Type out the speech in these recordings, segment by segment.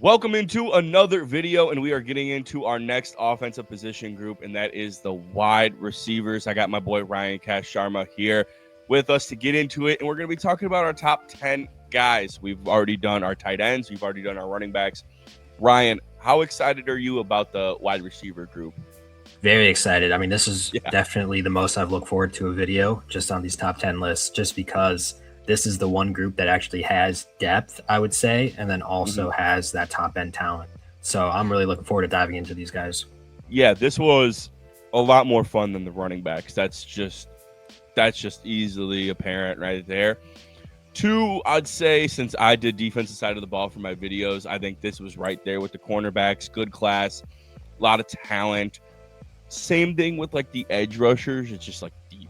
Welcome into another video, and we are getting into our next offensive position group, and that is the wide receivers. I got my boy Ryan Cash Sharma here with us to get into it, and we're going to be talking about our top 10 guys. We've already done our tight ends. We've already done our running backs. Ryan, how excited are you about the wide receiver group? Very excited. I mean, this is definitely the most I've looked forward to a video just on these top 10 lists, just because this is the one group that actually has depth, I would say, and then also has that top end talent. So I'm really looking forward to diving into these guys. Yeah, this was a lot more fun than the running backs. That's just easily apparent right there. Two, I'd say, since I did defensive side of the ball for my videos, I think this was right there with the cornerbacks. Good class, a lot of talent. Same thing with like the edge rushers. It's just like deep.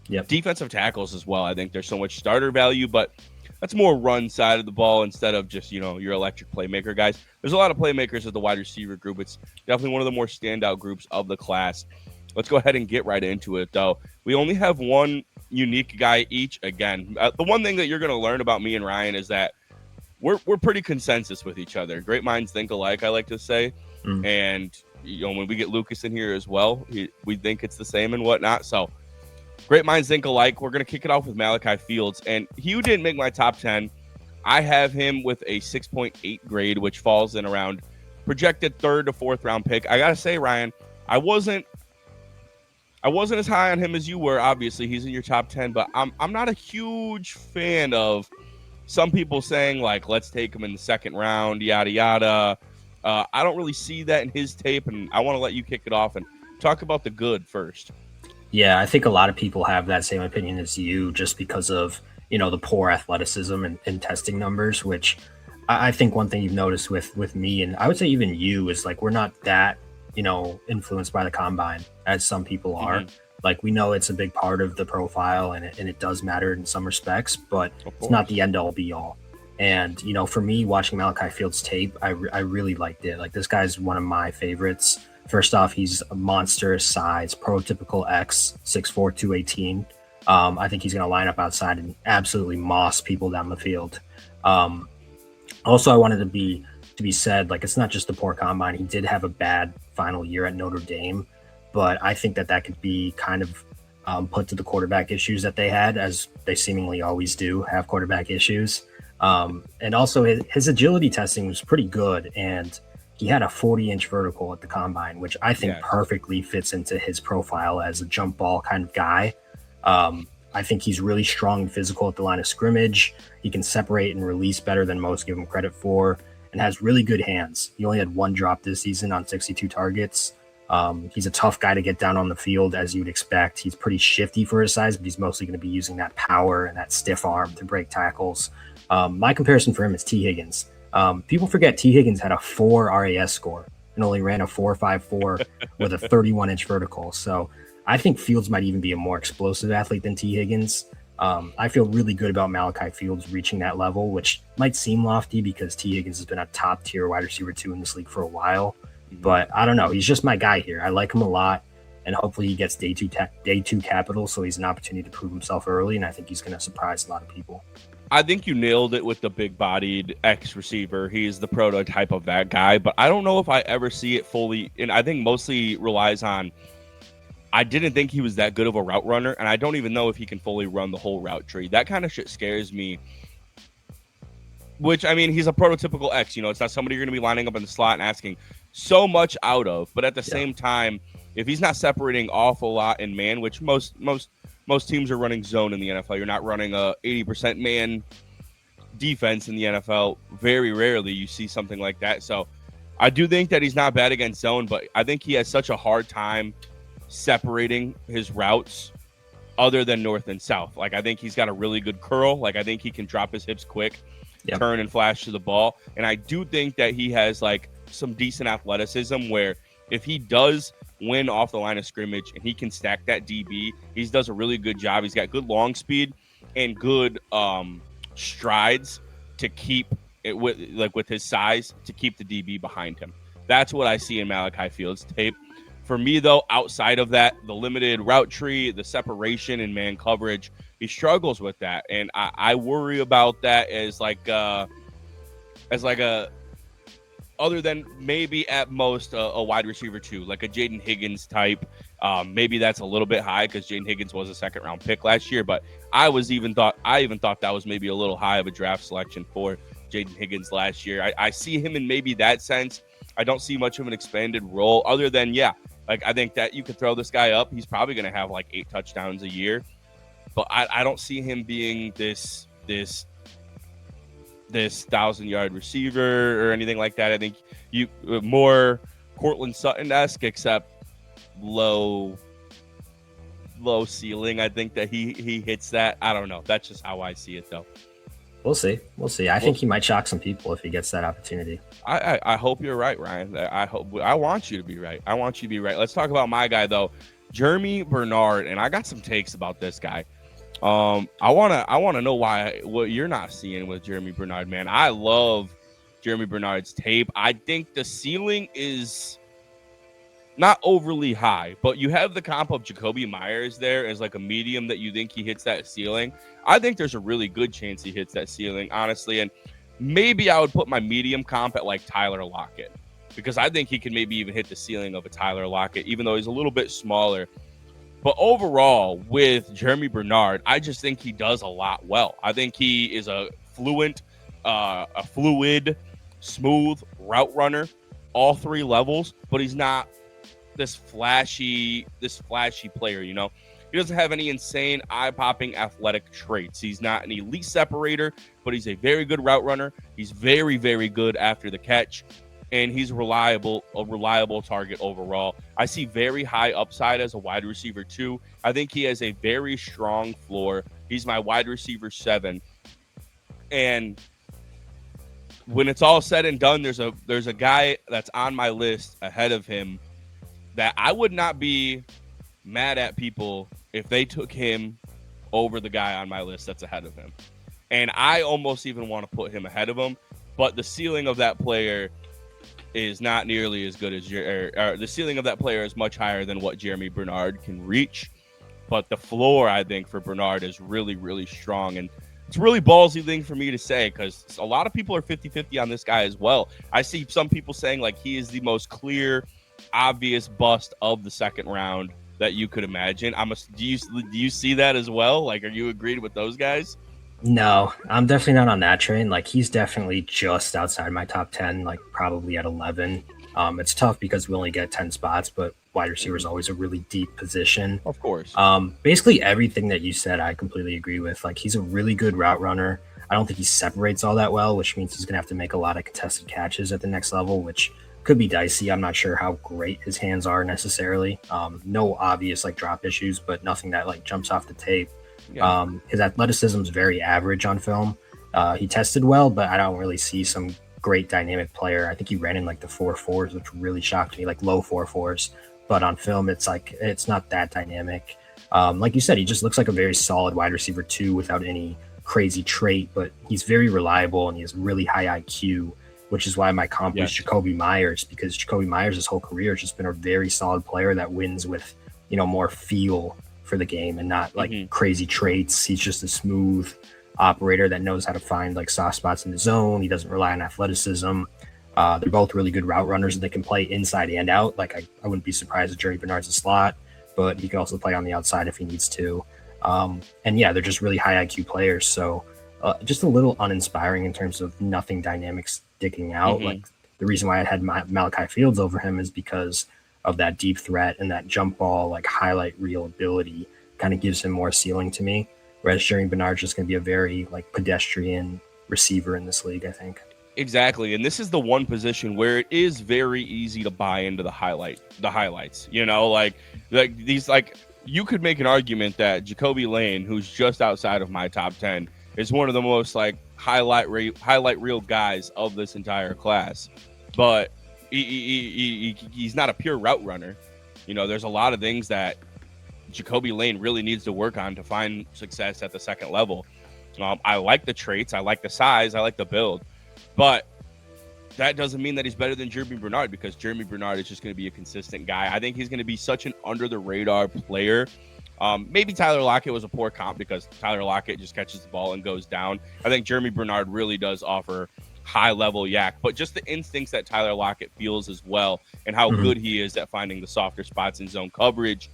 Yep. Defensive tackles as well. I think there's so much starter value, but that's more run side of the ball instead of just, your electric playmaker guys. There's a lot of playmakers at the wide receiver group. It's definitely one of the more standout groups of the class. Let's go ahead and get right into it, though. We only have one unique guy each. Again, the one thing that you're going to learn about me and Ryan is that we're pretty consensus with each other. Great minds think alike, I like to say. And when we get Lucas in here as well, we think it's the same and whatnot. So great minds think alike. We're going to kick it off with Malachi Fields. And he didn't make my top 10. I have him with a 6.8 grade, which falls in around projected third to fourth round pick. I got to say, Ryan, I wasn't as high on him as you were. Obviously, he's in your top 10, but I'm not a huge fan of some people saying, like, let's take him in the second round, yada, yada. I don't really see that in his tape, and I want to let you kick it off and talk about the good first. Yeah, I think a lot of people have that same opinion as you just because of, the poor athleticism and testing numbers, which I think one thing you've noticed with me, and I would say even you, is like we're not that, influenced by the combine as some people are. Like, we know it's a big part of the profile and it does matter in some respects, but it's not the end all be all. And, for me, watching Malachi Fields tape, I really liked it. Like, this guy's one of my favorites. First off, he's a monster size, prototypical X, 6'4", 218. I think he's going to line up outside and absolutely moss people down the field. Also, I wanted to be said, like, it's not just the poor combine. He did have a bad final year at Notre Dame, but I think that could be kind of put to the quarterback issues that they had, as they seemingly always do have quarterback issues. And also his agility testing was pretty good, and he had a 40-inch vertical at the combine, which I think perfectly fits into his profile as a jump ball kind of guy. I think he's really strong and physical at the line of scrimmage. He can separate and release better than most give him credit for, and has really good hands. He only had one drop this season on 62 targets. He's a tough guy to get down on the field, as you'd expect. He's pretty shifty for his size, but he's mostly going to be using that power and that stiff arm to break tackles. My comparison for him is T. Higgins. People forget T. Higgins had a 4 RAS score and only ran a 4.54 with a 31-inch vertical. So I think Fields might even be a more explosive athlete than T. Higgins. I feel really good about Malachi Fields reaching that level, which might seem lofty because T. Higgins has been a top-tier wide receiver 2 in this league for a while. But I don't know. He's just my guy here. I like him a lot, and hopefully he gets day two capital, so he's an opportunity to prove himself early, and I think he's going to surprise a lot of people. I think you nailed it with the big-bodied X receiver. He's the prototype of that guy, but I don't know if I ever see it fully, and I think mostly relies on I didn't think he was that good of a route runner, and I don't even know if he can fully run the whole route tree. That kind of shit scares me, which, I mean, he's a prototypical X. It's not somebody you're going to be lining up in the slot and asking so much out of, but at the same time, if he's not separating awful lot in man, which most teams are running zone in the NFL, you're not running a 80% man defense in the NFL. Very rarely you see something like that. So I do think that he's not bad against zone, but I think he has such a hard time separating his routes other than north and south. Like, I think he's got a really good curl. Like, I think he can drop his hips quick, turn and flash to the ball. And I do think that he has like some decent athleticism where if he does win off the line of scrimmage and he can stack that DB, he does a really good job. He's got good long speed and good strides to keep it with his size to keep the DB behind him. That's what I see in Malachi Fields' tape. For me, though, outside of that, the limited route tree, the separation and man coverage, he struggles with that. And I worry about that as like a other than maybe at most a wide receiver 2, like a Jaden Higgins type. Maybe that's a little bit high because Jaden Higgins was a second round pick last year, but I even thought that was maybe a little high of a draft selection for Jaden Higgins last year. I see him in maybe that sense. I don't see much of an expanded role other than, like I think that you could throw this guy up. He's probably going to have like 8 touchdowns a year, but I don't see him being this 1,000-yard receiver or anything like that. I think you more Cortland Sutton-esque, except low ceiling. I think that he hits that. I don't know. That's just how I see it, though. We'll see. I think he might shock some people if he gets that opportunity. I hope you're right, Ryan. I want you to be right. Let's talk about my guy though, Jeremy Bernard, and I got some takes about this guy. I wanna know what you're not seeing with Jeremy Bernard, man. I love Jeremy Bernard's tape. I think the ceiling is not overly high, but you have the comp of Jakobi Meyers there as like a medium that you think he hits that ceiling. I think there's a really good chance he hits that ceiling, honestly. And maybe I would put my medium comp at like Tyler Lockett, because I think he can maybe even hit the ceiling of a Tyler Lockett, even though he's a little bit smaller. But overall, with Jeremy Bernard, I just think he does a lot well. I think he is a fluid, smooth route runner, all 3 levels, but he's not this flashy player, you know. He doesn't have any insane eye-popping athletic traits. He's not an elite separator, but he's a very good route runner. He's very, very good after the catch, and he's a reliable target overall. I see very high upside as a wide receiver too. I think he has a very strong floor. He's my wide receiver 7. And when it's all said and done, there's a guy that's on my list ahead of him that I would not be mad at people if they took him over the guy on my list that's ahead of him. And I almost even want to put him ahead of him, but the ceiling of that player is not nearly as good as the ceiling of that player is much higher than what Jeremy Bernard can reach. But the floor, I think, for Bernard is really, really strong. And it's a really ballsy thing for me to say, because a lot of people are 50-50 on this guy as well. I see some people saying like he is the most clear, obvious bust of the second round that you could imagine. Do you see that as well? Like, are you agreed with those guys? No, I'm definitely not on that train. Like, he's definitely just outside my top 10, like probably at 11. It's tough because we only get 10 spots, but wide receiver is always a really deep position. Of course. Basically everything that you said, I completely agree with. Like, he's a really good route runner. I don't think he separates all that well, which means he's going to have to make a lot of contested catches at the next level, which could be dicey. I'm not sure how great his hands are necessarily. No obvious like drop issues, but nothing that like jumps off the tape. Yeah. His athleticism is very average on film. He tested well, but I don't really see some great dynamic player. I think he ran in like the 4.4s, which really shocked me, like low 4.4s. But on film, it's like it's not that dynamic. Like you said, he just looks like a very solid wide receiver 2 without any crazy trait, but he's very reliable and he has really high IQ, which is why my comp is Jakobi Meyers, because Jakobi Meyers his whole career has just been a very solid player that wins with, you know, more feel for the game and not like crazy traits. He's just a smooth operator that knows how to find like soft spots in the zone. He doesn't rely on athleticism. They're both really good route runners and they can play inside and out. Like I wouldn't be surprised if Jeremy Bernard's a slot, but he can also play on the outside if he needs to. And yeah, they're just really high IQ players. So just a little uninspiring in terms of nothing dynamic sticking out. Like the reason why I had Malachi Fields over him is because of that deep threat and that jump ball, like highlight reel ability kind of gives him more ceiling to me. Whereas Jeremy Bernard's just going to be a very like pedestrian receiver in this league, I think. Exactly. And this is the one position where it is very easy to buy into the highlights, you know, like these, like you could make an argument that Jacoby Lane, who's just outside of my top 10, is one of the most like highlight reel guys of this entire class. But he's not a pure route runner. You know, there's a lot of things that Jacoby Lane really needs to work on to find success at the second level. I like the traits. I like the size. I like the build. But that doesn't mean that he's better than Jeremy Bernard, because Jeremy Bernard is just going to be a consistent guy. I think he's going to be such an under-the-radar player. Maybe Tyler Lockett was a poor comp because Tyler Lockett just catches the ball and goes down. I think Jeremy Bernard really does offer high level yak, but just the instincts that Tyler Lockett feels as well, and how Mhm. good he is at finding the softer spots in zone coverage.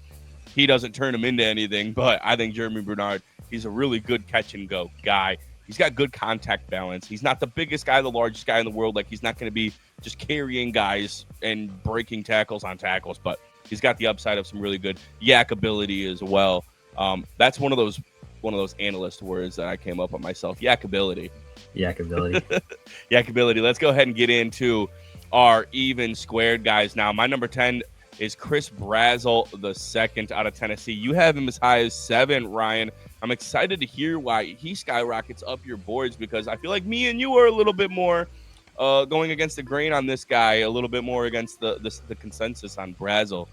He doesn't turn him into anything, but I think Jeremy Bernard, he's a really good catch and go guy. He's got good contact balance. He's not the biggest guy, the largest guy in the world. Like, he's not going to be just carrying guys and breaking tackles on tackles, but he's got the upside of some really good yak ability as well. That's one of those analyst words that I came up with myself. Yak ability. Yak ability. Yak ability. Let's go ahead and get into our even squared guys now. My number 10 is Chris Brazzell, the second out of Tennessee. You have him as high as 7, Ryan. I'm excited to hear why he skyrockets up your boards, because I feel like me and you are a little bit more going against the grain on this guy, a little bit more against the consensus on Brazzell.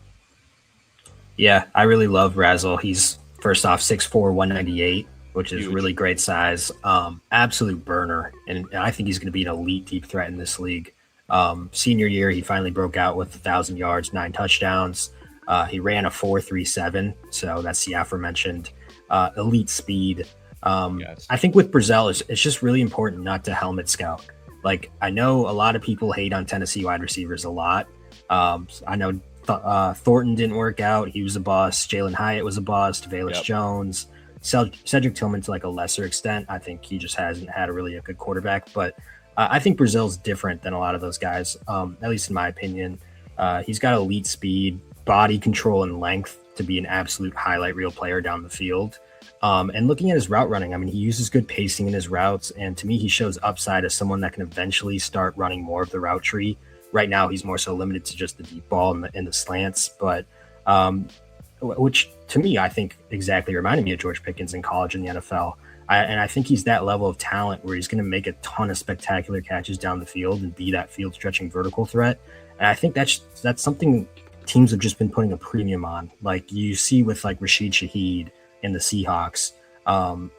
Yeah, I really love Brazzell. He's first off 6'4", 198, which is Huge. really great size. Absolute burner, and I think he's going to be an elite deep threat in this league. Senior year, he finally broke out with 1,000 yards, 9 touchdowns. He ran a 4.37, so that's the aforementioned elite speed. Yes. I think with Brazzell, it's just really important not to helmet scout. Like, I know a lot of people hate on Tennessee wide receivers a lot. I know Thornton didn't work out. He was a bust. Jalen Hyatt was a bust. Velus Jones. Cedric Tillman to like a lesser extent. I think he just hasn't had a good quarterback. But I think Brazil's different than a lot of those guys, at least in my opinion. He's got elite speed, body control, and length to be an absolute highlight reel player down the field. And looking at his route running, I mean, he uses good pacing in his routes. And to me, he shows upside as someone that can eventually start running more of the route tree. Right now, he's more so limited to just the deep ball and the slants. But which to me, I think exactly reminded me of George Pickens in college and the NFL. And I think he's that level of talent where he's going to make a ton of spectacular catches down the field and be that field stretching vertical threat. And I think that's something teams have just been putting a premium on. Like you see with like Rashid Shaheed and the Seahawks,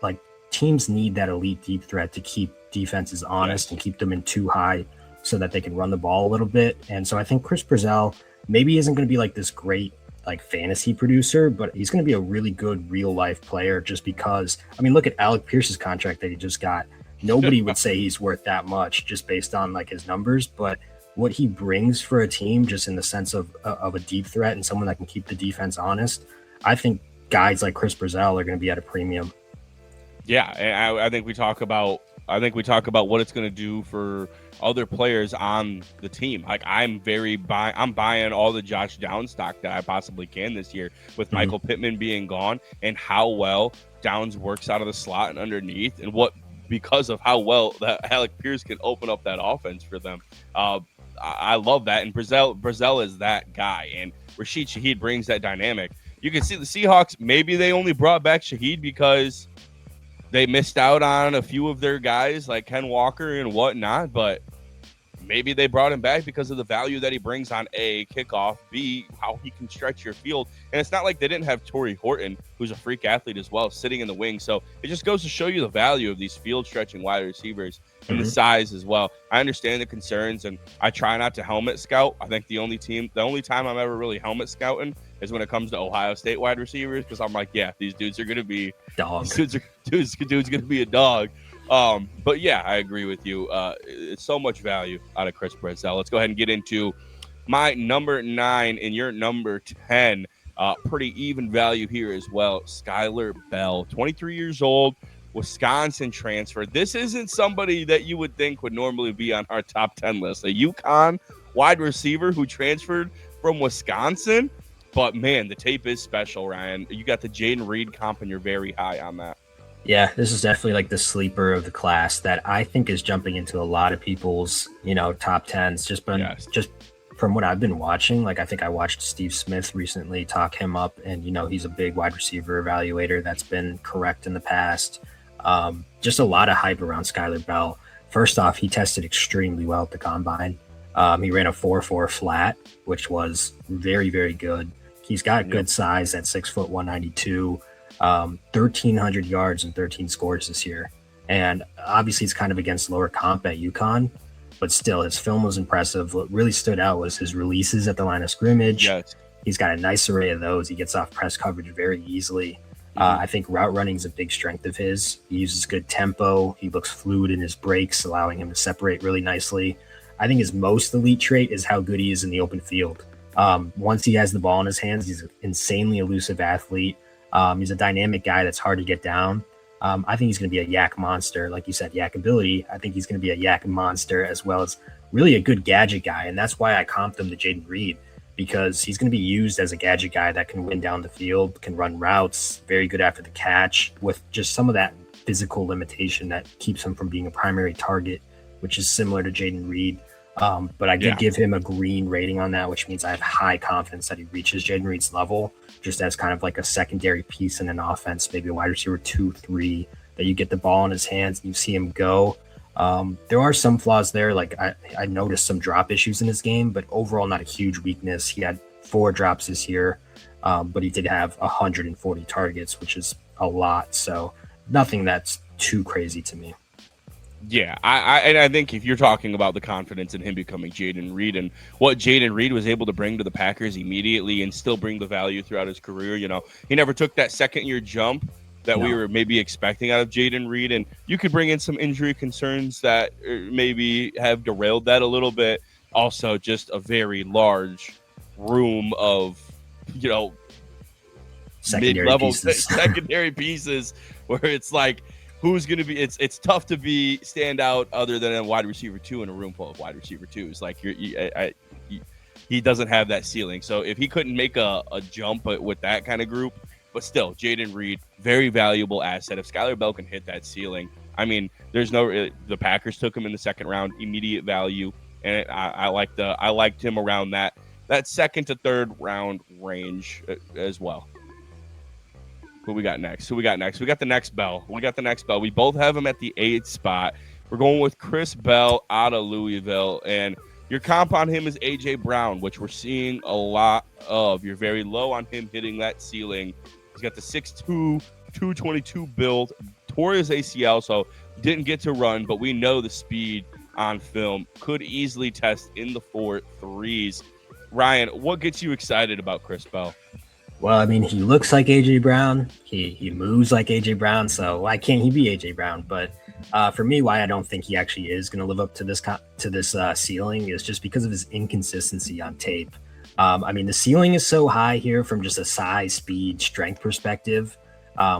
like teams need that elite deep threat to keep defenses honest and keep them in too high so that they can run the ball a little bit. And so I think Chris Brazzell maybe isn't going to be like this great like fantasy producer, but he's going to be a really good real life player just because, I mean, look at Alec Pierce's contract that he just got. Nobody would say he's worth that much just based on like his numbers, but what he brings for a team just in the sense of a deep threat and someone that can keep the defense honest, I think guys like Chris Brazzell are going to be at a premium. Yeah, and I think we talk about what it's going to do for other players on the team. Like I'm buying all the Josh Downs stock that I possibly can this year with Michael Pittman being gone and how well Downs works out of the slot and underneath, and because of how well that Alec Pierce can open up that offense for them. I love that, and Brazzell is that guy, and Rashid Shaheed brings that dynamic. You can see the Seahawks, maybe they only brought back Shaheed because they missed out on a few of their guys like Ken Walker and whatnot, but maybe they brought him back because of the value that he brings on A, kickoff, B, how he can stretch your field. And it's not like they didn't have Torrey Horton, who's a freak athlete as well, sitting in the wing. So it just goes to show you the value of these field stretching wide receivers and the size as well. I understand the concerns, and I try not to helmet scout. I think the only time I'm ever really helmet scouting is when it comes to Ohio State wide receivers, because I'm like, yeah, these dudes are going to be dogs. Dude's going to be a dog. But yeah, I agree with you. It's so much value out of Chris Brazzell. Let's go ahead and get into my number 9 and your number 10. Pretty even value here as well. Skyler Bell, 23 years old, Wisconsin transfer. This isn't somebody that you would think would normally be on our top 10 list. A UConn wide receiver who transferred from Wisconsin. But man, the tape is special, Ryan. You got the Jaden Reed comp, and you're very high on that. Yeah, this is definitely like the sleeper of the class that I think is jumping into a lot of people's, top 10s. Just from what I've been watching, like I think I watched Steve Smith recently talk him up, and he's a big wide receiver evaluator that's been correct in the past. Just a lot of hype around Skyler Bell. First off, he tested extremely well at the combine. He ran a 4.4 flat, which was very, very good. He's got good size at 6 foot 192. 1,300 yards and 13 scores this year. And obviously it's kind of against lower comp at UConn, but still his film was impressive. What really stood out was his releases at the line of scrimmage. Yes. He's got a nice array of those. He gets off press coverage very easily. I think route running is a big strength of his. He uses good tempo. He looks fluid in his breaks, allowing him to separate really nicely. I think his most elite trait is how good he is in the open field. Once he has the ball in his hands, he's an insanely elusive athlete. He's a dynamic guy that's hard to get down. I think he's going to be a yak monster. Like you said, yak ability. I think he's going to be a yak monster as well as really a good gadget guy. And that's why I comped him to Jayden Reed, because he's going to be used as a gadget guy that can win down the field, can run routes, very good after the catch, with just some of that physical limitation that keeps him from being a primary target, which is similar to Jayden Reed. But I did give him a green rating on that, which means I have high confidence that he reaches Jayden Reed's level, just as kind of like a secondary piece in an offense, maybe a wide receiver 2-3, that you get the ball in his hands and you see him go. There are some flaws there. Like I noticed some drop issues in his game, but overall not a huge weakness. He had 4 drops this year, but he did have 140 targets, which is a lot. So nothing that's too crazy to me. Yeah, I think if you're talking about the confidence in him becoming Jayden Reed and what Jayden Reed was able to bring to the Packers immediately and still bring the value throughout his career, he never took that second-year jump that we were maybe expecting out of Jayden Reed, and you could bring in some injury concerns that maybe have derailed that a little bit. Also, just a very large room of, mid-level secondary pieces where it's like, who's going to be? It's tough to be stand out other than a wide receiver 2 in a room full of wide receiver 2s. Like he doesn't have that ceiling. So if he couldn't make a jump with that kind of group, but still, Jayden Reed, very valuable asset. If Skylar Bell can hit that ceiling, I mean, the Packers took him in the second round, immediate value, and I liked him around that second to third round range as well. Who we got next? We got the next Bell. We both have him at the 8th spot. We're going with Chris Bell out of Louisville. And your comp on him is A.J. Brown, which we're seeing a lot of. You're very low on him hitting that ceiling. He's got the 6'2", 222 build, tore his ACL, so didn't get to run, but we know the speed on film could easily test in the 4.3s. Ryan, what gets you excited about Chris Bell? Well, I mean, he looks like A.J. Brown. He moves like A.J. Brown, so why can't he be A.J. Brown? But for me, why I don't think he actually is going to live up to this ceiling is just because of his inconsistency on tape. I mean, the ceiling is so high here from just a size, speed, strength perspective,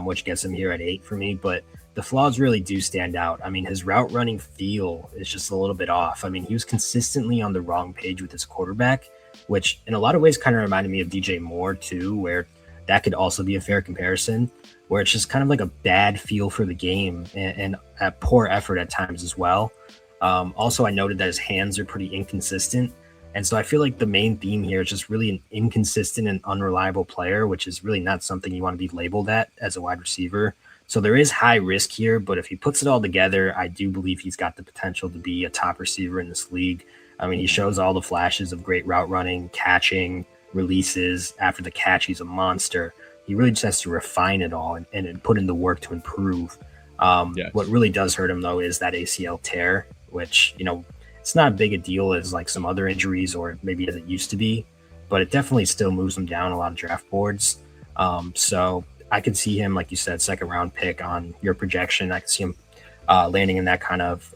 which gets him here at 8 for me. But the flaws really do stand out. I mean, his route running feel is just a little bit off. I mean, he was consistently on the wrong page with his quarterback, which in a lot of ways kind of reminded me of DJ Moore too, where that could also be a fair comparison, where it's just kind of like a bad feel for the game and a poor effort at times as well. Also, I noted that his hands are pretty inconsistent. And so I feel like the main theme here is just really an inconsistent and unreliable player, which is really not something you want to be labeled at as a wide receiver. So there is high risk here, but if he puts it all together, I do believe he's got the potential to be a top receiver in this league. I mean, he shows all the flashes of great route running, catching, releases. After the catch, he's a monster. He really just has to refine it all and put in the work to improve. Yes. What really does hurt him, though, is that ACL tear, which, it's not as big a deal as like some other injuries or maybe as it used to be, but it definitely still moves him down a lot of draft boards. So I could see him, like you said, second round pick on your projection. I could see him landing in that kind of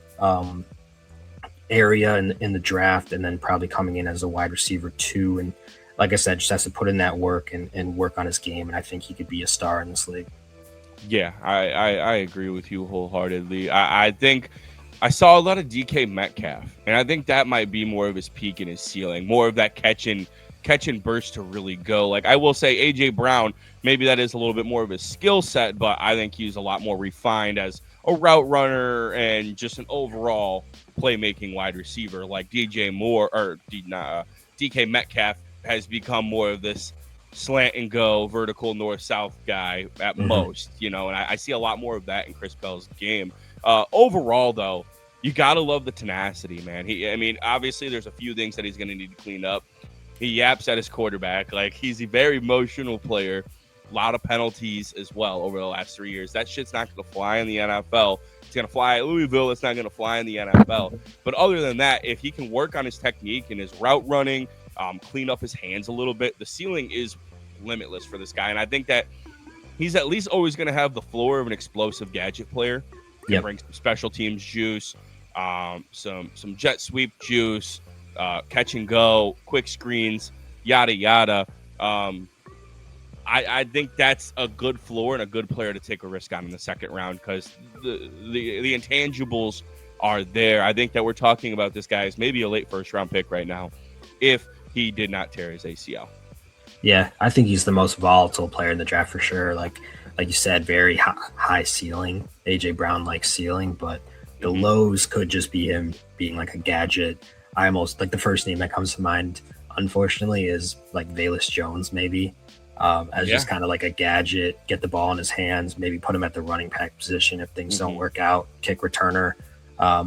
area in the draft, and then probably coming in as a wide receiver 2. And like I said, just has to put in that work and work on his game. And I think he could be a star in this league. Yeah, I agree with you wholeheartedly. I think I saw a lot of DK Metcalf, and I think that might be more of his peak and his ceiling, more of that catch and burst to really go. Like I will say AJ Brown, maybe that is a little bit more of his skill set, but I think he's a lot more refined as a route runner and just an overall playmaking wide receiver. Like DJ Moore or DK Metcalf has become more of this slant and go vertical north-south guy at most, and I see a lot more of that in Chris Bell's game. Overall, though, you got to love the tenacity, man. Obviously there's a few things that he's going to need to clean up. He yaps at his quarterback. Like, he's a very emotional player. A lot of penalties as well over the last 3 years. That shit's not going to fly in the NFL. It's going to fly at Louisville. It's not going to fly in the NFL. But other than that, if he can work on his technique and his route running, clean up his hands a little bit, the ceiling is limitless for this guy. And I think that he's at least always going to have the floor of an explosive gadget player. Can bring some special teams juice, some jet sweep juice, catch and go, quick screens, yada yada. I think that's a good floor and a good player to take a risk on in the second round because the intangibles are there. I think that we're talking about this guy as maybe a late first round pick right now if he did not tear his ACL. Yeah, I think he's the most volatile player in the draft for sure. Like you said, very high ceiling. AJ Brown like ceiling, but the lows could just be him being like a gadget. I almost like the first name that comes to mind, unfortunately, is like Velus Jones, maybe. Just kind of like a gadget, get the ball in his hands, maybe put him at the running back position if things don't work out, kick returner.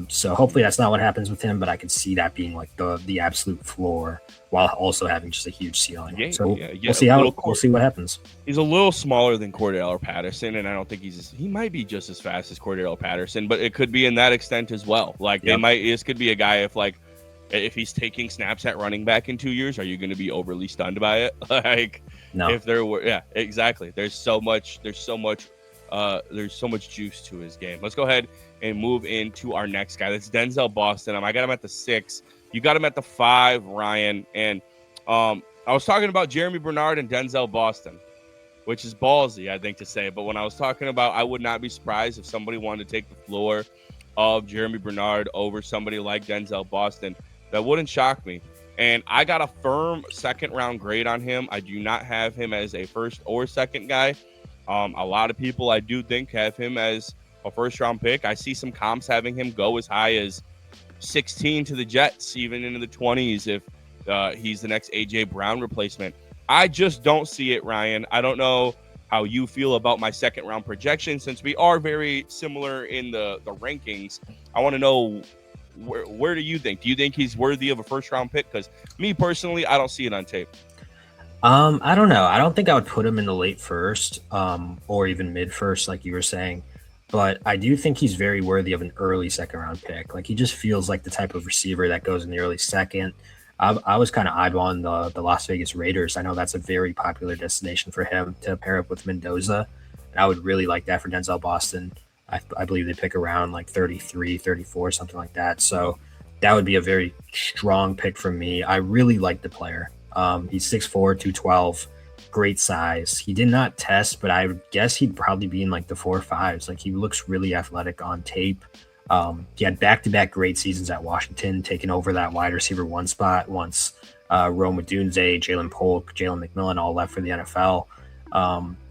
So hopefully that's not what happens with him, but I could see that being like the absolute floor while also having just a huge ceiling. We'll see we'll see what happens. He's a little smaller than Cordell Patterson, and I don't think he might be just as fast as Cordell Patterson, but it could be in that extent as well. Like this could be a guy if he's taking snaps at running back in 2 years, are you going to be overly stunned by it? Like, no. If there were, yeah, exactly. There's so much juice to his game. Let's go ahead and move into our next guy. That's Denzel Boston. I got him at the 6. You got him at the 5, Ryan. And I was talking about Jeremy Bernard and Denzel Boston, which is ballsy, I think, to say. But when I was talking about, I would not be surprised if somebody wanted to take the floor of Jeremy Bernard over somebody like Denzel Boston. That wouldn't shock me. And I got a firm second-round grade on him. I do not have him as a first or second guy. A lot of people, I do think, have him as a first-round pick. I see some comps having him go as high as 16 to the Jets, even into the 20s if he's the next A.J. Brown replacement. I just don't see it, Ryan. I don't know how you feel about my second-round projection. Since we are very similar in the rankings, I want to know where do you think? Do you think he's worthy of a first-round pick? Because me personally, I don't see it on tape. I don't know. I don't think I would put him in the late first or even mid first, like you were saying. But I do think he's very worthy of an early second-round pick. Like, he just feels like the type of receiver that goes in the early second. I was kind of eyeballing the Las Vegas Raiders. I know that's a very popular destination for him to pair up with Mendoza. And I would really like that for Denzel Boston. I believe they pick around like 33, 34, something like that. So that would be a very strong pick for me. I really like the player. He's 6'4", 212, great size. He did not test, but I would guess he'd probably be in like the 4.5s. Like, he looks really athletic on tape. He had back-to-back great seasons at Washington, taking over that wide receiver 1 spot once Rome Odunze, Jalen Polk, Jalen McMillan all left for the NFL.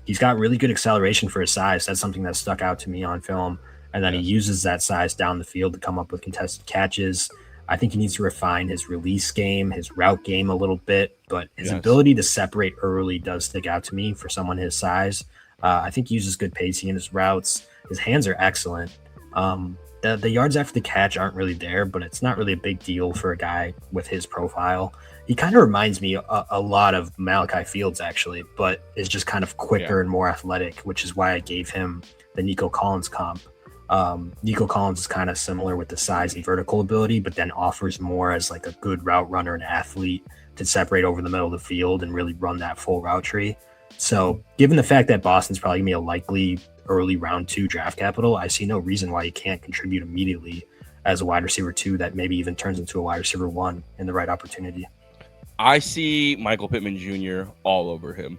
He's got really good acceleration for his size. That's something that stuck out to me on film. And then he uses that size down the field to come up with contested catches. I think he needs to refine his release game, his route game a little bit, but his ability to separate early does stick out to me for someone his size. I think he uses good pacing in his routes. His hands are excellent. The yards after the catch aren't really there, but it's not really a big deal for a guy with his profile. He kind of reminds me a lot of Malachi Fields, actually, but is just kind of quicker and more athletic, which is why I gave him the Nico Collins comp. Nico Collins is kind of similar with the size and vertical ability, but then offers more as like a good route runner and athlete to separate over the middle of the field and really run that full route tree. So given the fact that Boston's probably gonna be a likely early round 2 draft capital, I see no reason why he can't contribute immediately as a wide receiver 2 that maybe even turns into a wide receiver 1 in the right opportunity. I see Michael Pittman Jr. all over him.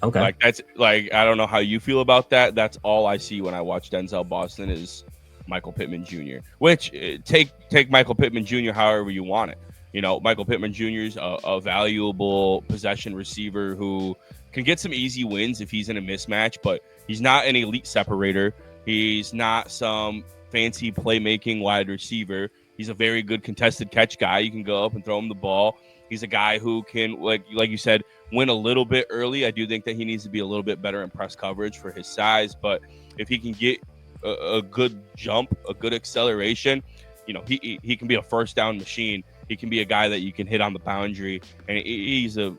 Okay. Like, that's like, I don't know how you feel about that. That's all I see when I watch Denzel Boston is Michael Pittman Jr. Which take Michael Pittman Jr. however you want it. You know, Michael Pittman Jr. is a valuable possession receiver who can get some easy wins if he's in a mismatch, but he's not an elite separator. He's not some fancy playmaking wide receiver. He's a very good contested catch guy. You can go up and throw him the ball. He's a guy who can, like you said, win a little bit early. I do think that he needs to be a little bit better in press coverage for his size, but if he can get a good jump, a good acceleration, you know, he can be a first down machine. He can be a guy that you can hit on the boundary, and he's a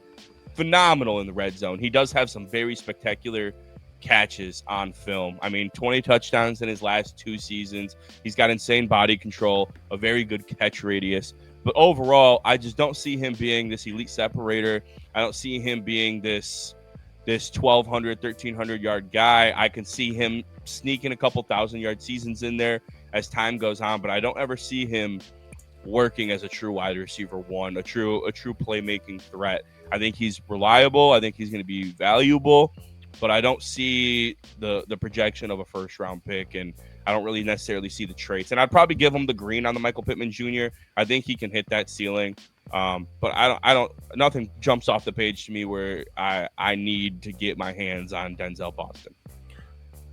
phenomenal in the red zone. He does have some very spectacular catches on film. I mean, 20 touchdowns in his last 2 seasons. He's got insane body control, a very good catch radius. But overall, I just don't see him being this elite separator. I don't see him being this this 1,200, 1,300 yard guy. I can see him sneaking a couple 1,000-yard seasons in there as time goes on, but I don't ever see him working as a true wide receiver one, a true playmaking threat. I think he's reliable. I think he's going to be valuable, but I don't see the projection of a first round pick, and I don't really necessarily see the traits. And I'd probably give him the green on the Michael Pittman Jr. I think he can hit that ceiling. But I don't nothing jumps off the page to me where I need to get my hands on Denzel Boston.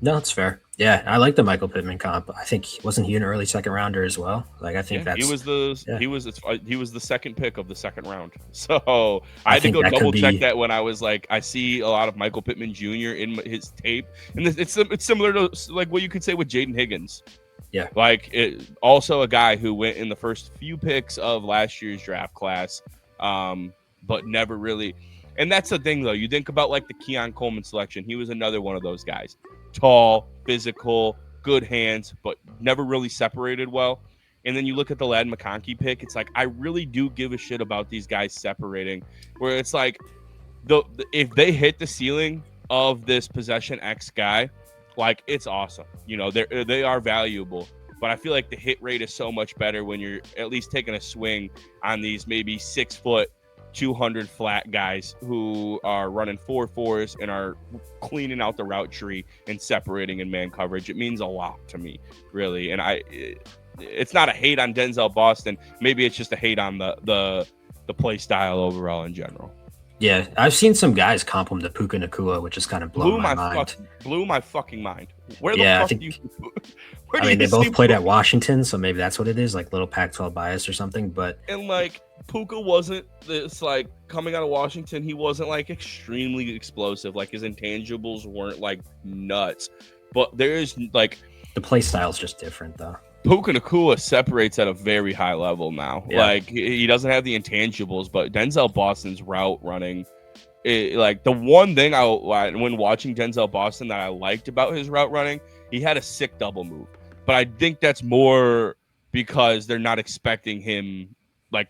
No, that's fair. Yeah, I like the Michael Pittman comp. I think wasn't he an early second rounder as well? Like I think he was the second pick of the second round. So I had to go double check that when I was like, I see a lot of Michael Pittman Jr. in his tape, and it's similar to like what you could say with Jaden Higgins. Yeah, like also a guy who went in the first few picks of last year's draft class, but never really. And that's the thing, though. You think about like the Keon Coleman selection. He was another one of those guys. Tall, physical, good hands, but never really separated well. And then you look at the Ladd McConkey pick. It's like I really do give a shit about these guys separating. Where it's like, if they hit the ceiling of this possession X guy, like it's awesome. You know, they are valuable. But I feel like the hit rate is so much better when you're at least taking a swing on these maybe 6 foot, 200 flat guys who are running 4.4s and are cleaning out the route tree and separating in man coverage. It means a lot to me, really. And it's not a hate on Denzel Boston. Maybe it's just a hate on the play style overall in general. Yeah, I've seen some guys comp him to Puka Nacua, which is kind of blew my mind. Blew my fucking mind. Where the fuck do you? I mean, they both played at Washington, so maybe that's what it is, like little Pac-12 bias or something. But and like Puka wasn't this like coming out of Washington. He wasn't like extremely explosive. Like his intangibles weren't like nuts. But there is like the play style is just different, though. Puka Nacua separates at a very high level now. Yeah. Like he doesn't have the intangibles, but Denzel Boston's route running, like the one thing when watching Denzel Boston that I liked about his route running, he had a sick double move. But I think that's more because they're not expecting him. Like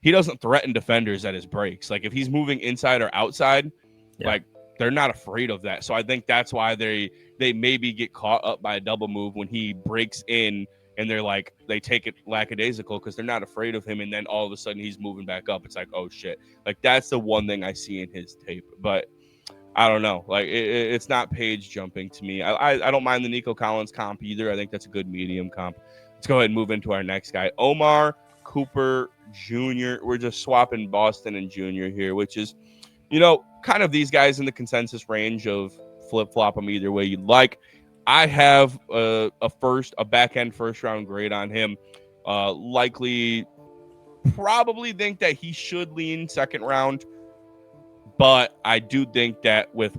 he doesn't threaten defenders at his breaks. Like if he's moving inside or outside, like they're not afraid of that. So I think that's why they maybe get caught up by a double move when he breaks in and they take it lackadaisical because they're not afraid of him. And then all of a sudden he's moving back up. It's like, oh shit. Like that's the one thing I see in his tape, but I don't know. Like it's not page jumping to me. I don't mind the Nico Collins comp either. I think that's a good medium comp. Let's go ahead and move into our next guy, Omar Cooper Jr. We're just swapping Boston and Jr. here, which is, kind of these guys in the consensus range of flip-flop them either way you'd like. I have a back-end first-round grade on him. Likely, probably think that he should lean second round, but I do think that with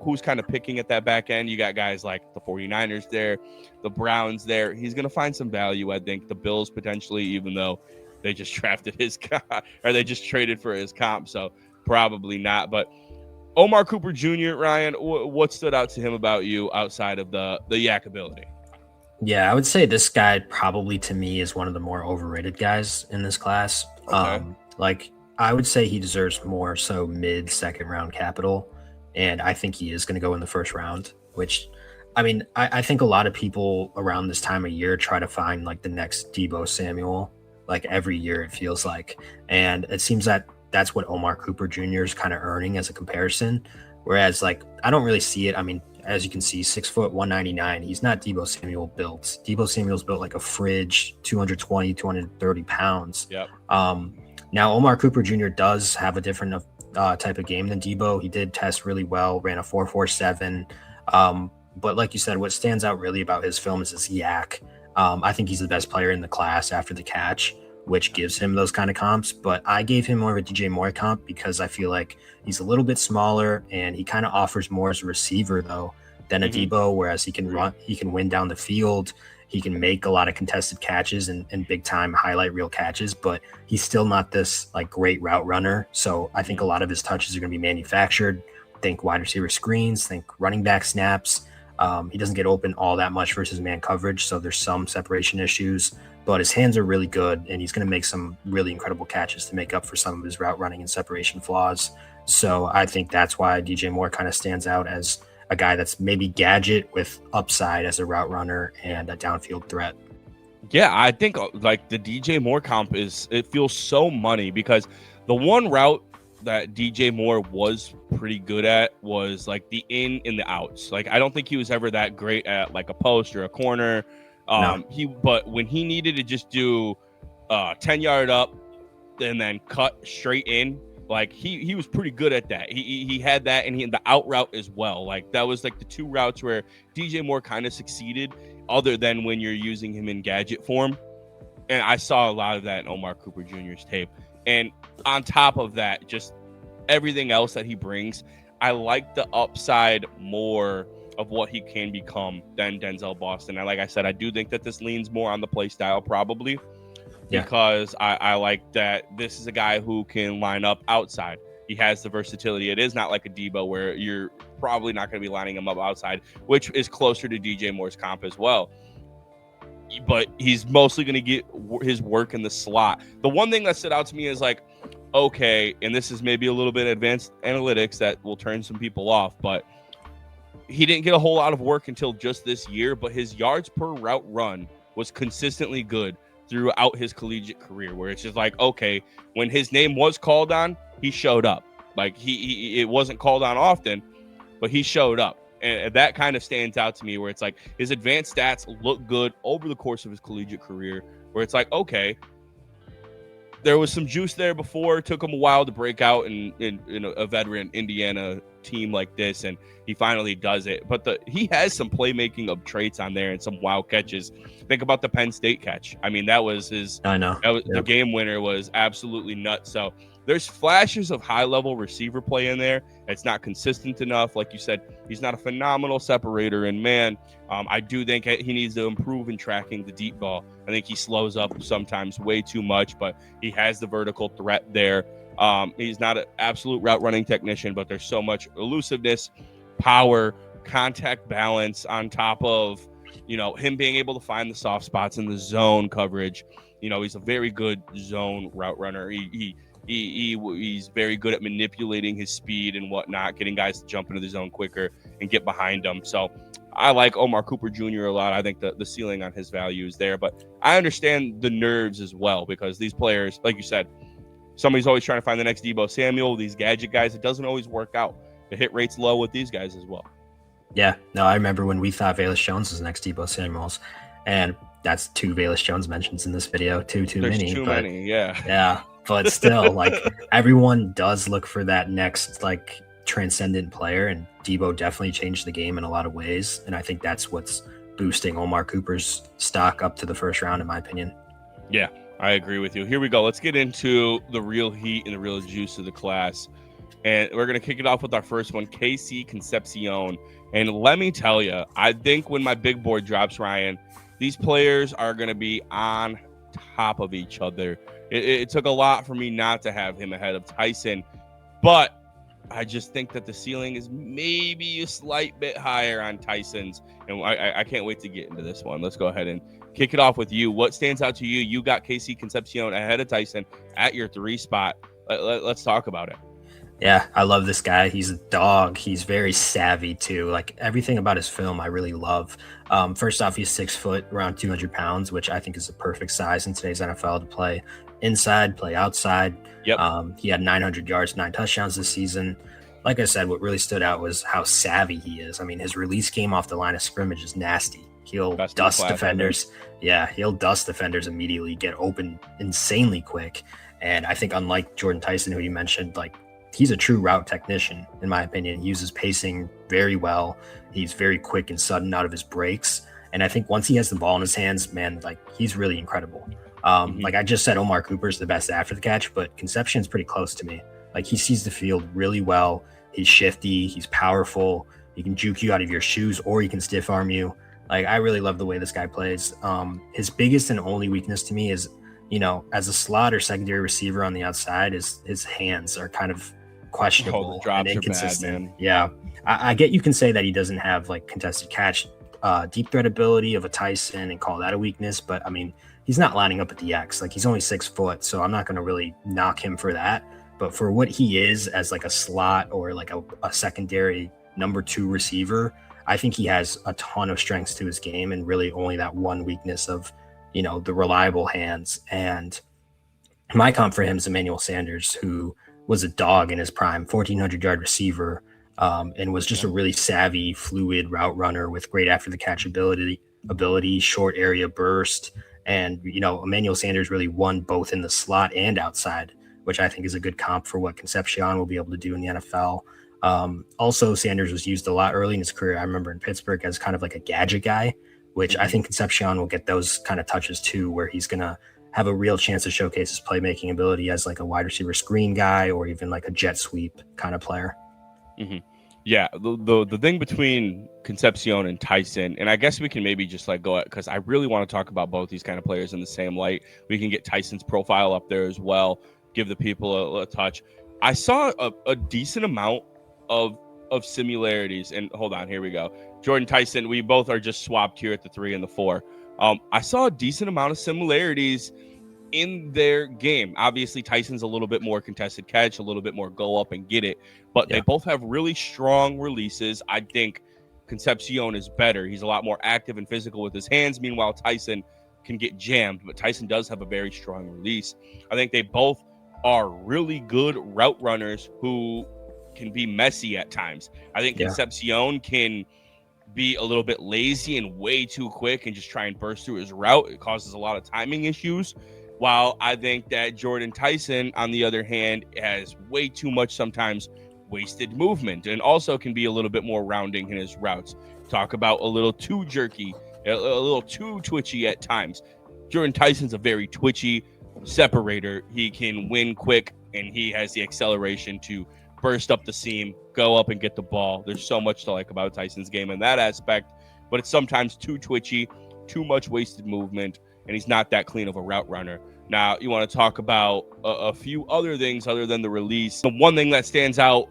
who's kind of picking at that back end, you got guys like the 49ers there, the Browns there. He's going to find some value, I think. The Bills potentially, even though they just drafted his guy, or they just traded for his comp, so probably not. But Omar Cooper Jr., Ryan, what stood out to him about you outside of the yak ability? Yeah, I would say this guy probably to me is one of the more overrated guys in this class. Okay. I would say he deserves more so mid-second round capital, and I think he is going to go in the first round, which, I mean, I think a lot of people around this time of year try to find like the next Deebo Samuel, like every year it feels like, and it seems that that's what Omar Cooper Jr. is kind of earning as a comparison. Whereas, like, I don't really see it. I mean, as you can see, 6 foot, 199. He's not Deebo Samuel built. Deebo Samuel's built like a fridge, 220, 230 pounds. Yep. Now, Omar Cooper Jr. does have a different type of game than Deebo. He did test really well, ran a 4.47. But like you said, what stands out really about his film is his yak. I think he's the best player in the class after the catch, which gives him those kind of comps. But I gave him more of a DJ Moore comp because I feel like he's a little bit smaller and he kind of offers more as a receiver though than a Deebo, whereas he can run, he can win down the field, he can make a lot of contested catches and big time highlight reel catches, but he's still not this like great route runner. So I think a lot of his touches are going to be manufactured. Think wide receiver screens, think running back snaps. He doesn't get open all that much versus man coverage, so there's some separation issues, but his hands are really good, and he's going to make some really incredible catches to make up for some of his route running and separation flaws. So I think that's why DJ Moore kind of stands out as a guy that's maybe gadget with upside as a route runner and a downfield threat. Yeah, I think like the DJ Moore comp it feels so money because the one route that DJ Moore was pretty good at was like the in and the outs. Like I don't think he was ever that great at like a post or a corner. No. But when he needed to just do 10-yard up and then cut straight in, like he was pretty good at that. He had that, and the out route as well. Like that was like the two routes where DJ Moore kind of succeeded, other than when you're using him in gadget form. And I saw a lot of that in Omar Cooper Jr.'s tape. And on top of that, just everything else that he brings, I like the upside more of what he can become than Denzel Boston. And like I said, I do think that this leans more on the play style probably, because I like that this is a guy who can line up outside. He has the versatility. It is not like a Debo where you're probably not going to be lining him up outside, which is closer to DJ Moore's comp as well. But he's mostly going to get his work in the slot. The one thing that stood out to me is like, okay, and this is maybe a little bit advanced analytics that will turn some people off, but he didn't get a whole lot of work until just this year, but his yards per route run was consistently good throughout his collegiate career, where it's just like, okay, when his name was called on, he showed up. Like it wasn't called on often, but he showed up. And that kind of stands out to me, where it's like his advanced stats look good over the course of his collegiate career, where it's like, okay, there was some juice there before. It took him a while to break out in a veteran Indiana team like this, and he finally does it. But he has some playmaking of traits on there and some wild catches. Think about the Penn State catch. I mean, that was his. I know. The game winner was absolutely nuts. So there's flashes of high-level receiver play in there. It's not consistent enough. Like you said, he's not a phenomenal separator. And, man, I do think he needs to improve in tracking the deep ball. I think he slows up sometimes way too much, but he has the vertical threat there. He's not an absolute route-running technician, but there's so much elusiveness, power, contact balance on top of, him being able to find the soft spots in the zone coverage. He's a very good zone route runner. He's very good at manipulating his speed and whatnot, getting guys to jump into the zone quicker and get behind them. So I like Omar Cooper Jr. a lot. I think the ceiling on his value is there, but I understand the nerves as well, because these players, like you said, somebody's always trying to find the next Debo Samuel. These gadget guys, it doesn't always work out. The hit rate's low with these guys as well. Yeah, no, I remember when we thought Velus Jones was next Debo Samuels, and that's 2 Velus Jones mentions in this video. There's many. Too many, yeah. Yeah, but still, like, everyone does look for that next, like, transcendent player, and Debo definitely changed the game in a lot of ways, and I think that's what's boosting Omar Cooper's stock up to the first round, in my opinion. Yeah, I agree with you. Here we go. Let's get into the real heat and the real juice of the class. And we're going to kick it off with our first one, KC Concepcion. And let me tell you, I think when my big board drops, Ryan, these players are going to be on top of each other. It took a lot for me not to have him ahead of Tyson, but I just think that the ceiling is maybe a slight bit higher on Tyson's. And I can't wait to get into this one. Let's go ahead and kick it off with you. What stands out to you? You got KC Concepcion ahead of Tyson at your 3 spot. Let's talk about it. Yeah, I love this guy. He's a dog. He's very savvy too. Like, everything about his film, I really love. First off, he's 6 foot, around 200 pounds, which I think is a perfect size in today's NFL to play inside, play outside. Yep. He had 900 yards, 9 touchdowns this season. Like I said, what really stood out was how savvy he is. I mean, his release game off the line of scrimmage is nasty. He'll dust defenders. Yeah, he'll dust defenders immediately, get open insanely quick. And I think, unlike Jordan Tyson, who you mentioned, like, he's a true route technician, in my opinion. He uses pacing very well. He's very quick and sudden out of his breaks. And I think once he has the ball in his hands, man, like, he's really incredible. Like I just said, Omar Cooper's the best after the catch, but Concepcion's pretty close to me. Like, he sees the field really well. He's shifty. He's powerful. He can juke you out of your shoes, or he can stiff arm you. Like, I really love the way this guy plays. His biggest and only weakness to me is, as a slot or secondary receiver on the outside, is his hands are kind of questionable and drops are bad, inconsistent. man. Yeah, I get you can say that he doesn't have like contested catch, deep threat ability of a Tyson and call that a weakness, but I mean, he's not lining up at the X. Like he's only 6 foot, so I'm not going to really knock him for that. But for what he is as like a slot or like a secondary number 2 receiver, I think he has a ton of strengths to his game and really only that one weakness of, the reliable hands. And my comp for him is Emmanuel Sanders, who was a dog in his prime, 1,400-yard receiver, and was just a really savvy, fluid route runner with great after the catch ability, short area burst. And, Emmanuel Sanders really won both in the slot and outside, which I think is a good comp for what Concepcion will be able to do in the NFL. Also, Sanders was used a lot early in his career. I remember in Pittsburgh as kind of like a gadget guy, which I think Concepcion will get those kind of touches too, where he's going to have a real chance to showcase his playmaking ability as like a wide receiver screen guy or even like a jet sweep kind of player. Mm-hmm. Yeah, the thing between Concepcion and Tyson, and I guess we can maybe just like go at, because I really want to talk about both these kind of players in the same light. We can get Tyson's profile up there as well, give the people a touch. I saw a decent amount of similarities, and hold on, here we go. Jordan Tyson, we both are just swapped here at the 3 and the 4. I saw a decent amount of similarities in their game. Obviously, Tyson's a little bit more contested catch, a little bit more go up and get it, but they both have really strong releases. I think Concepcion is better. He's a lot more active and physical with his hands. Meanwhile, Tyson can get jammed, but Tyson does have a very strong release. I think they both are really good route runners who can be messy at times. I think Concepcion can be a little bit lazy and way too quick and just try and burst through his route. It causes a lot of timing issues. While I think that Jordan Tyson, on the other hand, has way too much sometimes wasted movement and also can be a little bit more rounding in his routes. Talk about a little too jerky, a little too twitchy at times. Jordan Tyson's a very twitchy separator. He can win quick and he has the acceleration to burst up the seam, go up and get the ball. There's so much to like about Tyson's game in that aspect, but it's sometimes too twitchy, too much wasted movement, and he's not that clean of a route runner. Now, you want to talk about a few other things other than the release. The one thing that stands out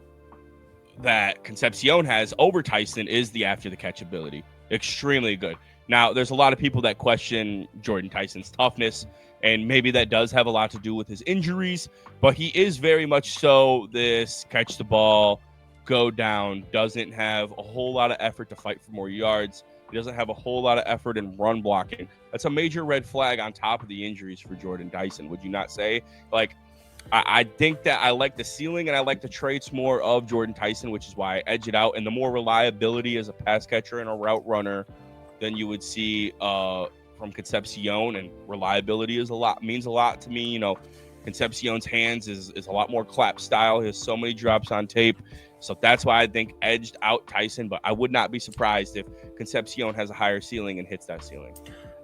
that Concepcion has over Tyson is the after the catch ability. Extremely good. Now, there's a lot of people that question Jordan Tyson's toughness, and maybe that does have a lot to do with his injuries, but he is very much so this catch the ball, go down, doesn't have a whole lot of effort to fight for more yards. He doesn't have a whole lot of effort in run blocking. That's a major red flag on top of the injuries for Jordan Tyson, would you not say? Like, I think that I like the ceiling and I like the traits more of Jordan Tyson, which is why I edge it out. And the more reliability as a pass catcher and a route runner than you would see from Concepcion, and reliability means a lot to me. Concepcion's hands is a lot more clap style. He has so many drops on tape. So that's why I think edged out Tyson, but I would not be surprised if Concepcion has a higher ceiling and hits that ceiling.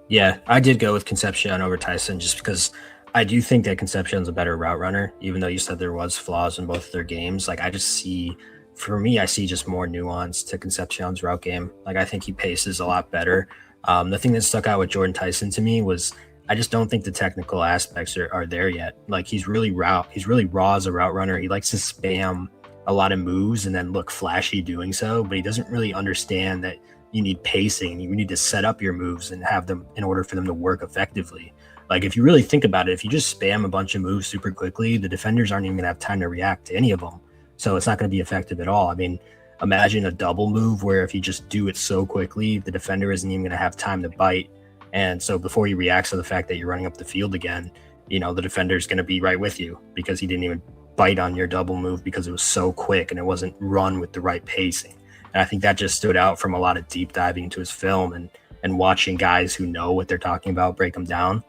Yeah, I did go with Concepcion over Tyson just because I do think that Concepcion's a better route runner, even though you said there was flaws in both of their games. Like I see just more nuance to Concepcion's route game. Like I think he paces a lot better. The thing that stuck out with Jordan Tyson to me was I just don't think the technical aspects are there yet. Like he's really raw as a route runner. He likes to spam a lot of moves and then look flashy doing so, but he doesn't really understand that you need pacing. You need to set up your moves and have them in order for them to work effectively. Like if you really think about it, if you just spam a bunch of moves super quickly, the defenders aren't even gonna have time to react to any of them. So it's not gonna be effective at all. I mean, imagine a double move where if you just do it so quickly, the defender isn't even gonna have time to bite. And so before he reacts to the fact that you're running up the field again, the defender's gonna be right with you because he didn't even bite on your double move because it was so quick and it wasn't run with the right pacing. And I think that just stood out from a lot of deep diving into his film and watching guys who know what they're talking about break him down.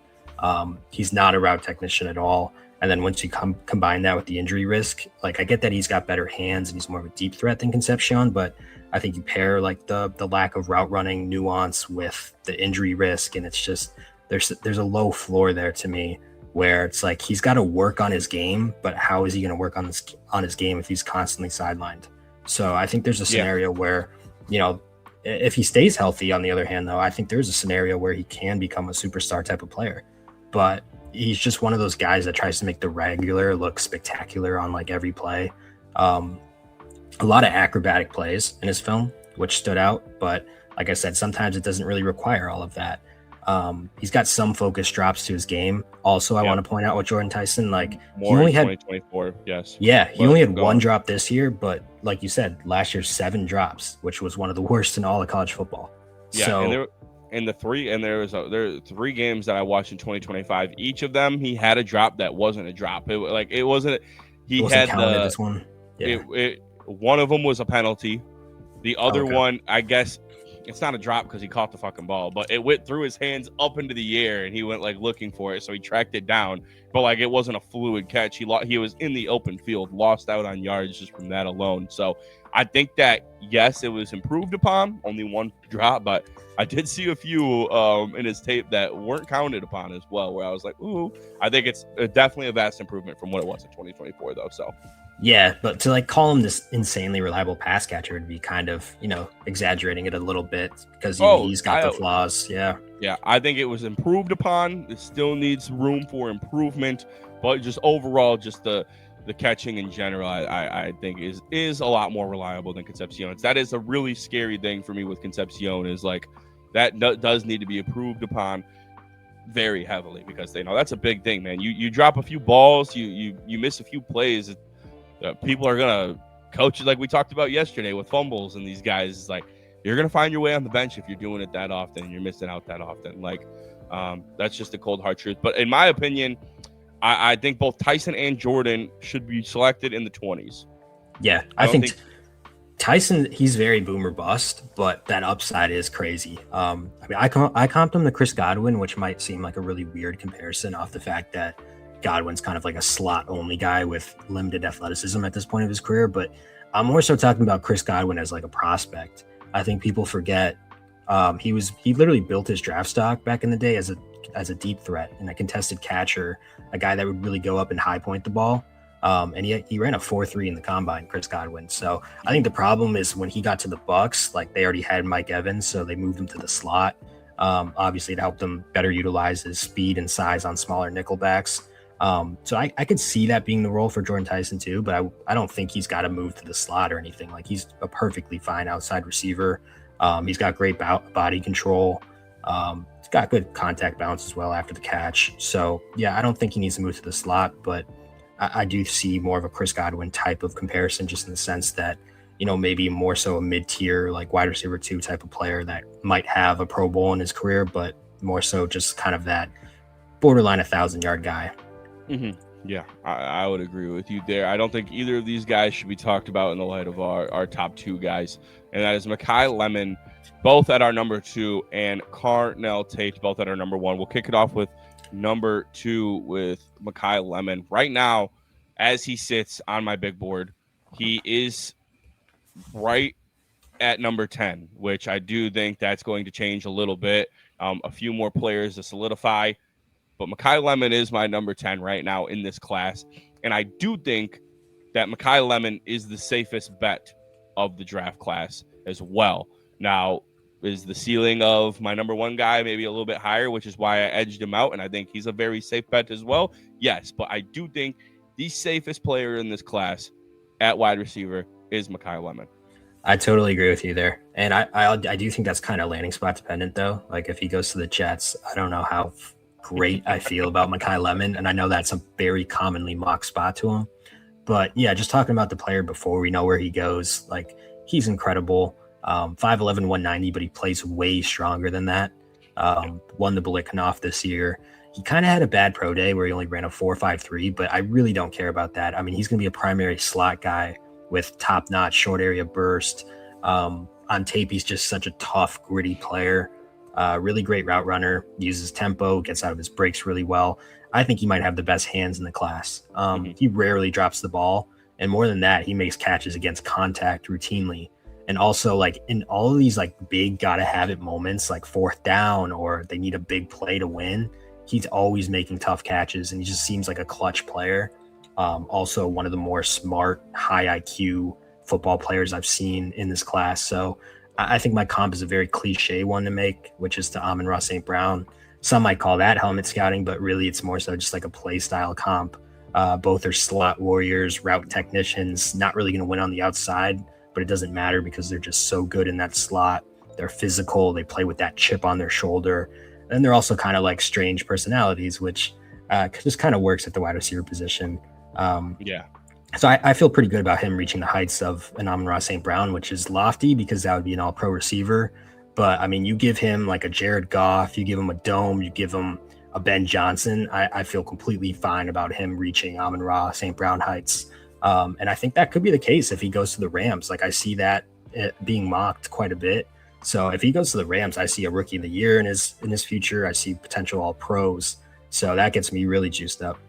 He's not a route technician at all. And then once you combine that with the injury risk, like I get that he's got better hands and he's more of a deep threat than Concepcion, but I think you pair like the lack of route running nuance with the injury risk, and it's just there's a low floor there to me where it's like he's got to work on his game, but how is he going to work on his game if he's constantly sidelined? So I think there's a scenario where, if he stays healthy, on the other hand, though, I think there's a scenario where he can become a superstar type of player. But he's just one of those guys that tries to make the regular look spectacular on like every play. Um, a lot of acrobatic plays in his film, which stood out. But like I said, sometimes it doesn't really require all of that. He's got some focus drops to his game. Also, I want Yep. to point out with Jordan Tyson, like he More in only had 2024. Yes. yeah, he But only had go one on. drop this year, but like you said, last year 7 drops, which was one of the worst in all of college football. Yeah, and So there are 3 games that I watched in 2025. Each of them, he had a drop that wasn't a drop. It wasn't. it He wasn't had counted this one. Yeah. one of them was a penalty. The other Okay. one, I guess, it's not a drop because he caught the fucking ball, but it went through his hands up into the air and he went like looking for it, so he tracked it down. But like it wasn't a fluid catch. He was in the open field, lost out on yards just from that alone. So I think that yes, it was improved upon. Only one drop, but I did see a few in his tape that weren't counted upon as well. Where I was like, ooh, I think it's definitely a vast improvement from what it was in 2024, though. So. Yeah, but to like call him this insanely reliable pass catcher would be kind of, exaggerating it a little bit because he's got the flaws. Yeah. Yeah, I think it was improved upon. It still needs room for improvement, but just overall, just the catching in general, I think is a lot more reliable than Concepcion. That is a really scary thing for me with Concepcion is like that does need to be improved upon very heavily because that's a big thing, man. You drop a few balls, you miss a few plays. People are gonna coach it like we talked about yesterday with fumbles and these guys. It's like you're gonna find your way on the bench if you're doing it that often and you're missing out that often. Like that's just the cold hard truth. But in my opinion, I think both Tyson and Jordan should be selected in the 20s. Yeah, I think Tyson, he's very boomer bust, but that upside is crazy. I mean, I comped him to Chris Godwin, which might seem like a really weird comparison off the fact that Godwin's kind of like a slot only guy with limited athleticism at this point of his career, but I'm more so talking about Chris Godwin as like a prospect. I think people forget he literally built his draft stock back in the day as a deep threat and a contested catcher, a guy that would really go up and high point the ball. And he ran a 4.3 in the combine, Chris Godwin. So I think the problem is when he got to the Bucs, like they already had Mike Evans, so they moved him to the slot. Obviously, it helped him better utilize his speed and size on smaller nickelbacks. So I could see that being the role for Jordan Tyson too, but I don't think he's got to move to the slot or anything. Like he's a perfectly fine outside receiver. He's got great body control. He's got good contact balance as well after the catch. So yeah, I don't think he needs to move to the slot, but I do see more of a Chris Godwin type of comparison, just in the sense that, maybe more so a mid-tier, like wide receiver 2 type of player that might have a Pro Bowl in his career, but more so just kind of that borderline 1,000-yard guy. Mm-hmm. Yeah, I would agree with you there. I don't think either of these guys should be talked about in the light of our top 2 guys, and that is Makai Lemon, both at our number 2, and Carnell Tate, both at our number 1. We'll kick it off with number 2 with Makai Lemon. Right now, as he sits on my big board, he is right at number 10, which I do think that's going to change a little bit. A few more players to solidify. But Makai Lemon is my number 10 right now in this class. And I do think that Makai Lemon is the safest bet of the draft class as well. Now, is the ceiling of my number 1 guy maybe a little bit higher, which is why I edged him out, and I think he's a very safe bet as well? Yes, but I do think the safest player in this class at wide receiver is Makai Lemon. I totally agree with you there. And I do think that's kind of landing spot dependent, though. Like if he goes to the Jets, I don't know how great I feel about Makai Lemon, and I know that's a very commonly mocked spot to him. But yeah, just talking about the player before we know where he goes, like he's incredible. 5'11", 190, but he plays way stronger than that. Won the Biletnikoff this year. He kind of had a bad pro day where he only ran a 4.53, but I really don't care about that. I mean, he's going to be a primary slot guy with top-notch short area burst. On tape, he's just such a tough, gritty player. Really great route runner, uses tempo, gets out of his breaks really well. I think he might have the best hands in the class. He rarely drops the ball. And more than that, he makes catches against contact routinely. And also, like, in all of these, like, big gotta-have-it moments, like 4th down or they need a big play to win, he's always making tough catches, and he just seems like a clutch player. Also, one of the more smart, high IQ football players I've seen in this class. So I think my comp is a very cliche one to make, which is to Amon-Ra St. Brown. Some might call that helmet scouting, but really it's more so just like a play style comp. Both are slot warriors, route technicians, not really going to win on the outside, but it doesn't matter because they're just so good in that slot. They're physical. They play with that chip on their shoulder. And they're also kind of like strange personalities, which just kind of works at the wide receiver position. Yeah. So I feel pretty good about him reaching the heights of an Amon-Ra St. Brown, which is lofty because that would be an all-pro receiver. But, I mean, you give him like a Jared Goff, you give him a Dome, you give him a Ben Johnson, I feel completely fine about him reaching Amon-Ra St. Brown heights. And I think that could be the case if he goes to the Rams. Like, I see that being mocked quite a bit. So if he goes to the Rams, I see a rookie of the year in his future. I see potential all-pros. So that gets me really juiced up.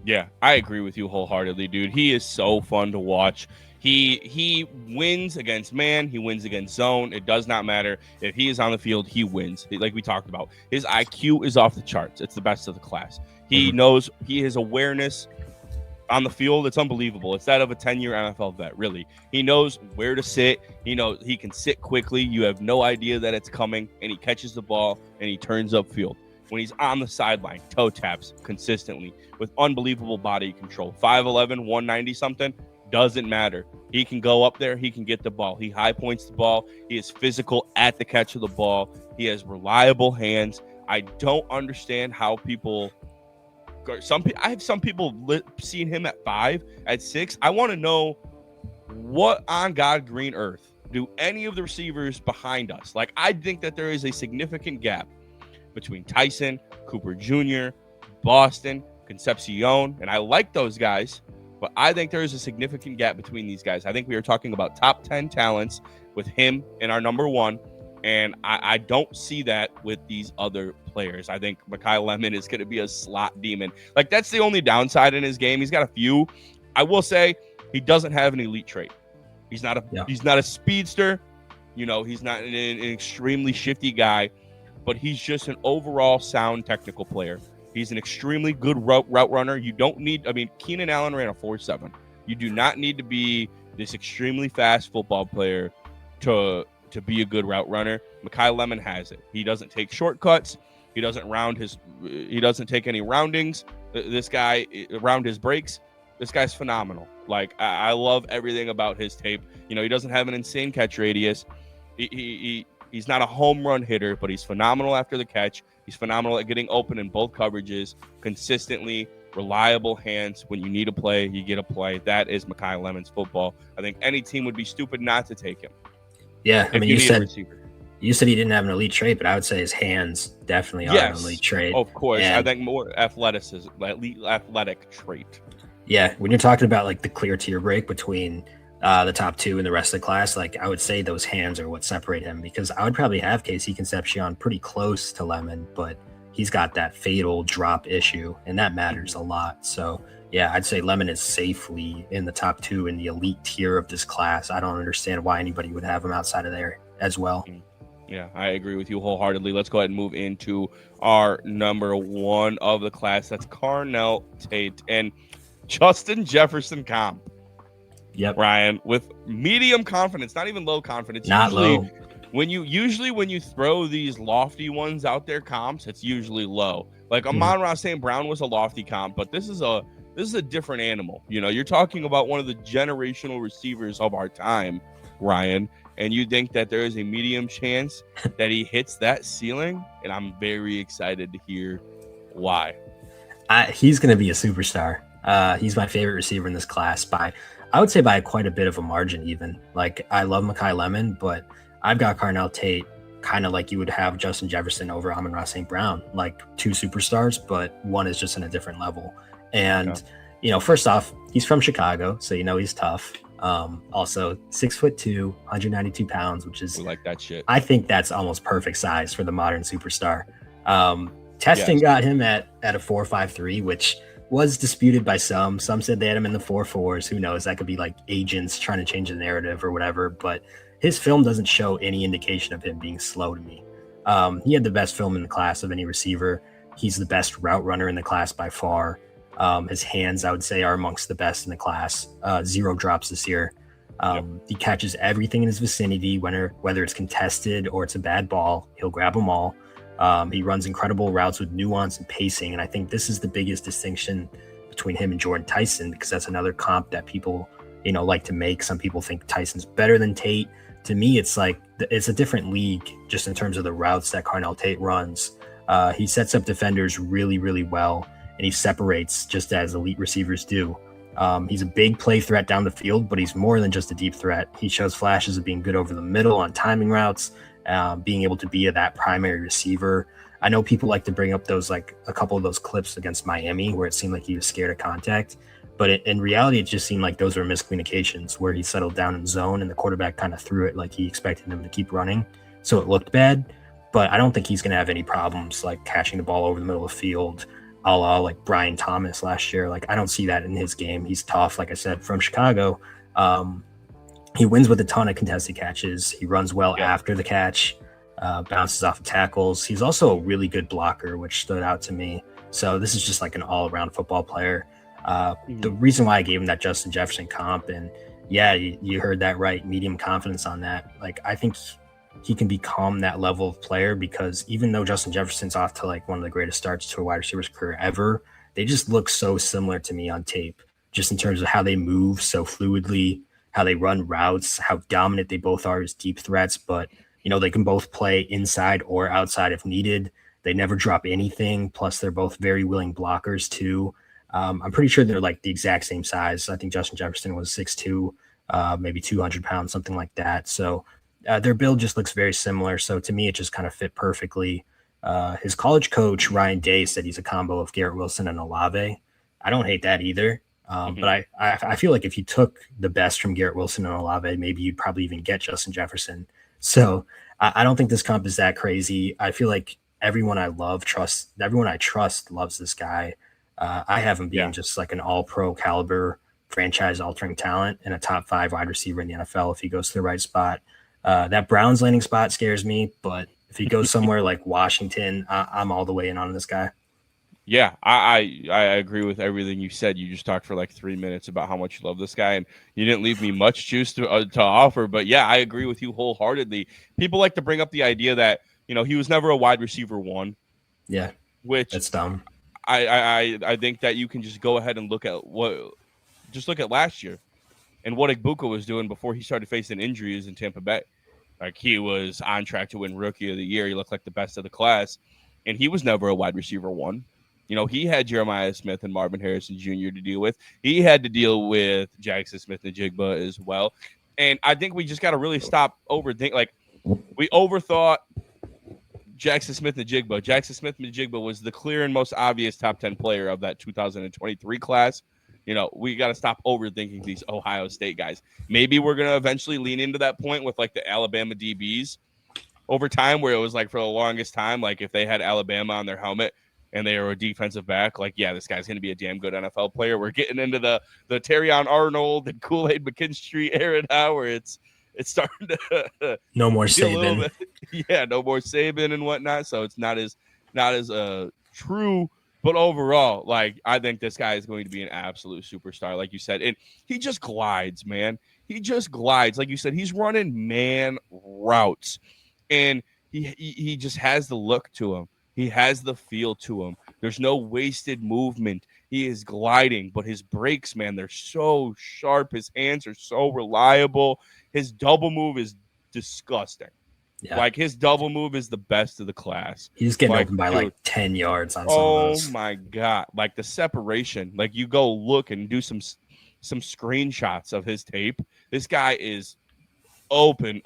Yeah, I agree with you wholeheartedly, dude. He is so fun to watch. He wins against man. He wins against zone. It does not matter. If he is on the field, he wins. Like we talked about, his IQ is off the charts. It's the best of the class. He knows, his awareness on the field, it's unbelievable. It's that of a 10-year NFL vet, really. He knows where to sit. He knows he can sit quickly. You have no idea that it's coming, and he catches the ball, and he turns upfield. When he's on the sideline, toe taps consistently with unbelievable body control. 5'11", 190 something, doesn't matter. He can go up there. He can get the ball. He high points the ball. He is physical at the catch of the ball. He has reliable hands. I don't understand how people I have some people seen him at 5, at 6. I want to know what on God green earth do any of the receivers behind us. Like, I think that there is a significant gap between Tyson, Cooper Jr., Boston, Concepcion, and I like those guys, but I think there is a significant gap between these guys. I think we are talking about top 10 talents with him in our number 1, and I don't see that with these other players. I think Makai Lemon is going to be a slot demon. Like, that's the only downside in his game. He's got a few. I will say he doesn't have an elite trait. He's not a speedster. You know, he's not an extremely shifty guy, but he's just an overall sound technical player. He's an extremely good route runner. You don't need, I mean, Keenan Allen ran a 4.7. You do not need to be this extremely fast football player to be a good route runner. Makai Lemon has it. He doesn't take shortcuts. He doesn't take any roundings. This guy, around his breaks, this guy's phenomenal. Like, I love everything about his tape. You know, he doesn't have an insane catch radius. He's not a home run hitter, but he's phenomenal after the catch. He's phenomenal at getting open in both coverages, consistently, reliable hands. When you need a play, you get a play. That is Makai Lemon's football. I think any team would be stupid not to take him. Yeah, I mean, you said he didn't have an elite trait, but I would say his hands definitely are an elite trait. Of course, and I think more athleticism, elite athletic trait. Yeah, when you're talking about like the clear tier break between the top 2 and the rest of the class, like I would say those hands are what separate him, because I would probably have Casey Concepcion pretty close to Lemon, but he's got that fatal drop issue, and that matters a lot. So yeah, I'd say Lemon is safely in the top 2 in the elite tier of this class. I don't understand why anybody would have him outside of there as well. Yeah, I agree with you wholeheartedly. Let's go ahead and move into our number 1 of the class. That's Carnell Tate and Justin Jefferson comp. Yep. Ryan, with medium confidence, not even low confidence. Not low. When you throw these lofty ones out there, comps, it's usually low. Like Amon-Ra St. Brown was a lofty comp, but this is a different animal. You know, you're talking about one of the generational receivers of our time, Ryan, and you think that there is a medium chance that he hits that ceiling, and I'm very excited to hear why. He's going to be a superstar. He's my favorite receiver in this class I would say by quite a bit of a margin even. Like, I love Makai Lemon, but I've got Carnell Tate kind of like you would have Justin Jefferson over Amon-Ra St. Brown, like 2 superstars, but one is just in a different level. And, you know, first off, he's from Chicago, so you know he's tough. Also 6'2", 192 pounds, which is, we like that shit. I think that's almost perfect size for the modern superstar. Testing got him at a 4.53, which was disputed by some. Some said they had him in the 4.4s. Who knows? That could be like agents trying to change the narrative or whatever. But his film doesn't show any indication of him being slow to me. He had the best film in the class of any receiver. He's the best route runner in the class by far. His hands, I would say, are amongst the best in the class. 0 drops this year. He catches everything in his vicinity, whether it's contested or it's a bad ball. He'll grab them all. He runs incredible routes with nuance and pacing, and I think this is the biggest distinction between him and Jordan Tyson, because that's another comp that people, like to make. Some people think Tyson's better than Tate. To me, it's like it's a different league just in terms of the routes that Carnell Tate runs. He sets up defenders really, really well, and he separates just as elite receivers do. He's a big play threat down the field, but he's more than just a deep threat. He shows flashes of being good over the middle on timing routes, being able to be that primary receiver. I know people like to bring up those, like a couple of those clips against Miami where it seemed like he was scared of contact. But in reality, it just seemed like those were miscommunications where he settled down in zone and the quarterback kind of threw it like he expected him to keep running. So it looked bad, but I don't think he's going to have any problems like catching the ball over the middle of the field, a la like Brian Thomas last year. Like I don't see that in his game. He's tough, like I said, from Chicago. He wins with a ton of contested catches. He runs well after the catch, bounces off of tackles. He's also a really good blocker, which stood out to me. So this is just like an all-around football player. The reason why I gave him that Justin Jefferson comp, and yeah, you heard that right, medium confidence on that. Like I think he can become that level of player because even though Justin Jefferson's off to like one of the greatest starts to a wide receiver's career ever, they just look so similar to me on tape, just in terms of how they move so fluidly, how they run routes, how dominant they both are as deep threats, but they can both play inside or outside if needed. They never drop anything. Plus they're both very willing blockers too. I'm pretty sure they're like the exact same size. I think Justin Jefferson was 6'2", maybe 200 pounds, something like that. So their build just looks very similar. So to me, it just kind of fit perfectly. His college coach, Ryan Day, said he's a combo of Garrett Wilson and Olave. I don't hate that either. But I feel like if you took the best from Garrett Wilson and Olave, maybe you'd probably even get Justin Jefferson. So I don't think this comp is that crazy. I feel like everyone I trust loves this guy. I have him being just like an all-pro caliber, franchise-altering talent and a top 5 wide receiver in the NFL if he goes to the right spot. That Browns landing spot scares me, but if he goes somewhere like Washington, I'm all the way in on this guy. Yeah, I agree with everything you said. You just talked for like 3 minutes about how much you love this guy, and you didn't leave me much juice to offer. But yeah, I agree with you wholeheartedly. People like to bring up the idea that he was never a wide receiver one. Yeah, which that's dumb. I think that you can just go ahead and look at last year and what Egbuka was doing before he started facing injuries in Tampa Bay. Like he was on track to win Rookie of the Year. He looked like the best of the class, and he was never a wide receiver one. He had Jeremiah Smith and Marvin Harrison Jr. to deal with. He had to deal with Jackson Smith-Njigba as well. And I think we just got to really stop overthinking. Like we overthought Jackson Smith-Njigba. Jackson Smith-Njigba was the clear and most obvious top 10 player of that 2023 class. We got to stop overthinking these Ohio State guys. Maybe we're going to eventually lean into that point with like the Alabama DBs over time, where it was like for the longest time, like if they had Alabama on their helmet and they were a defensive back, like, yeah, this guy's going to be a damn good NFL player. We're getting into the Terrion Arnold and Kool-Aid McKinstry era now, where it's starting to no more Saban. Yeah, no more Saban and whatnot. So it's not as true. But overall, like, I think this guy is going to be an absolute superstar, like you said. And he just glides, man. He just glides. Like you said, he's running man routes. And he just has the look to him. He has the feel to him. There's no wasted movement. He is gliding, but his brakes, man, they're so sharp. His hands are so reliable. His double move is disgusting. Yeah. Like his double move is the best of the class. He's getting open by like 10 yards on some of those. Oh my God. Like the separation, like you go look and do some screenshots of his tape. This guy is open,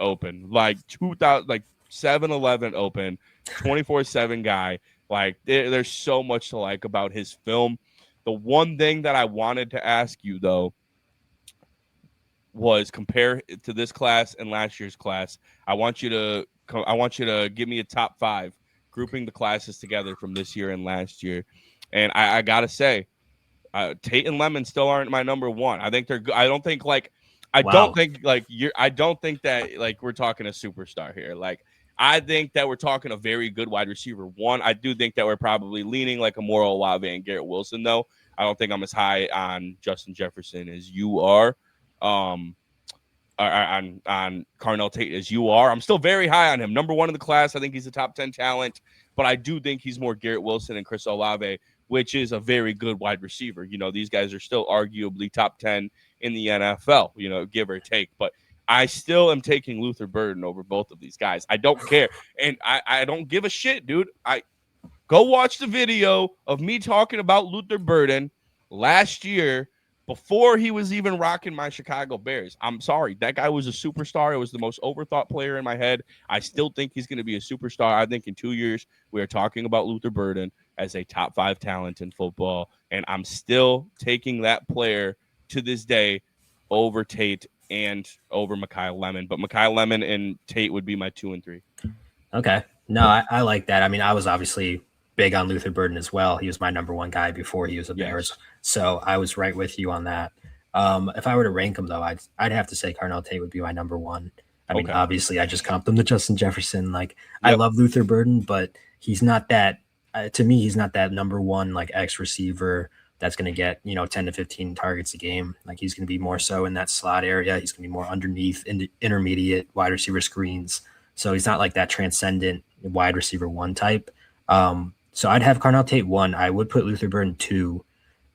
like 2000, like 7-Eleven open, 24/7 guy. Like there's so much to like about his film. The one thing that I wanted to ask you though was compare it to this class and last year's class. I want you to give me a top 5, grouping the classes together from this year and last year. And I gotta say, Tate and Lemon still aren't my number 1. I think they're good. I don't think that like we're talking a superstar here. Like I think that we're talking a very good wide receiver 1. I do think that we're probably leaning like a more Olave and Garrett Wilson though. I don't think I'm as high on Justin Jefferson as you are. On Carnell Tate as you are. I'm still very high on him. Number 1 in the class. I think he's a top 10 talent, but I do think he's more Garrett Wilson and Chris Olave which is a very good wide receiver. You know, these guys are still arguably top 10 in the NFL, you know, give or take. But I still am taking Luther Burden over both of these guys. I don't care. And I don't give a shit, dude. Go watch the video of me talking about Luther Burden last year before he was even rocking my Chicago Bears. I'm sorry. That guy was a superstar. It was the most overthought player in my head. I still think he's going to be a superstar. I think in 2 years, we are talking about Luther Burden as a top 5 talent in football. And I'm still taking that player to this day over Tate and over Mekhi Lemon. But Mekhi Lemon and Tate would be my 2 and 3. Okay. No, I like that. I mean, I was obviously big on Luther Burden as well. He was my number 1 guy before he was a Bears. Yes. So I was right with you on that. If I were to rank him, though, I'd have to say Carnell Tate would be my number 1. I mean, obviously, I just comped him to Justin Jefferson. Like, I love Luther Burden, but he's not that to me, he's not that number 1, like, X receiver that's going to get, 10 to 15 targets a game. Like, he's going to be more so in that slot area. He's going to be more underneath in the intermediate wide receiver screens. So he's not like that transcendent wide receiver 1 type. So I'd have Carnell Tate 1. I would put Luther Burden 2.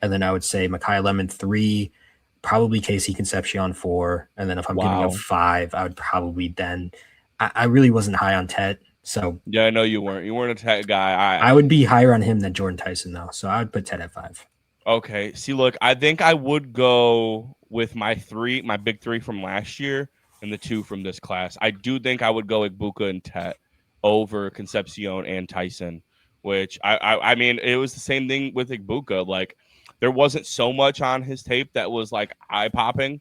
And then I would say Mekhi Lemon 3, probably Casey Concepcion 4. And then if I'm giving a 5, I would probably then I really wasn't high on Tet. So yeah, I know you weren't. You weren't a Tet guy. I would be higher on him than Jordan Tyson, though. So I would put Tet at 5. Okay. See, look, I think I would go with my big 3 from last year and the 2 from this class. I do think I would go Igbuka and Tet over Concepcion and Tyson, which I mean, it was the same thing with Igbuka. Like, there wasn't so much on his tape that was like eye popping,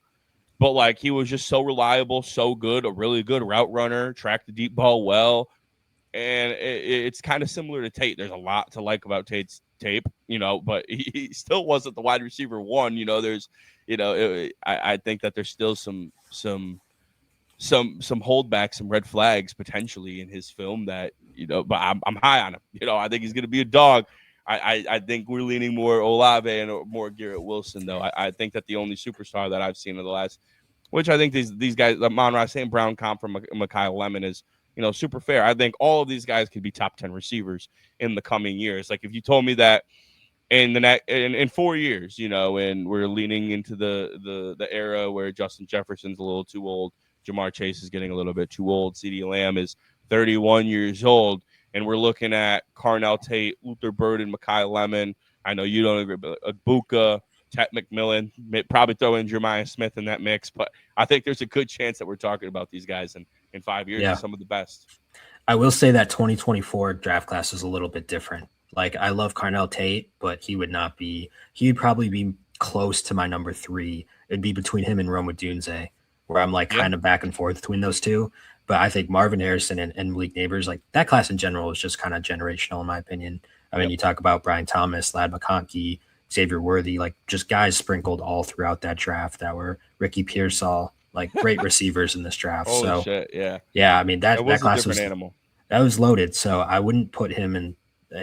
but like he was just so reliable, so good, a really good route runner, tracked the deep ball well. And it's kind of similar to Tate. There's a lot to like about Tate's tape, but he still wasn't the wide receiver 1. There's, I think that there's still some holdback, some red flags potentially in his film that, but I'm high on him. I think he's going to be a dog. I think we're leaning more Olave and more Garrett Wilson, though. I think that the only superstar that I've seen in the last, which I think these guys, Amon-Ra St. Brown comp from Mekhi Lemon is, super fair. I think all of these guys could be top 10 receivers in the coming years. Like, if you told me that in 4 years, and we're leaning into the era where Justin Jefferson's a little too old, Jamar Chase is getting a little bit too old, CeeDee Lamb is 31 years old, and we're looking at Carnell Tate, Luther Burden, Mekhi Lemon. I know you don't agree, but Igbuka, Tet McMillan, probably throw in Jeremiah Smith in that mix. But I think there's a good chance that we're talking about these guys in 5 years as some of the best. I will say that 2024 draft class is a little bit different. Like, I love Carnell Tate, but he would probably be close to my number 3. It'd be between him and Rome Odunze, where I'm like kind of back and forth between those two. But I think Marvin Harrison and Malik Neighbors, like that class in general is just kind of generational in my opinion. I mean, you talk about Brian Thomas, Lad McConkey, Xavier Worthy, like just guys sprinkled all throughout that draft that were Ricky Pearsall, like great receivers in this draft. Holy shit, yeah. Yeah, I mean that class was animal. That was loaded. So I wouldn't put him in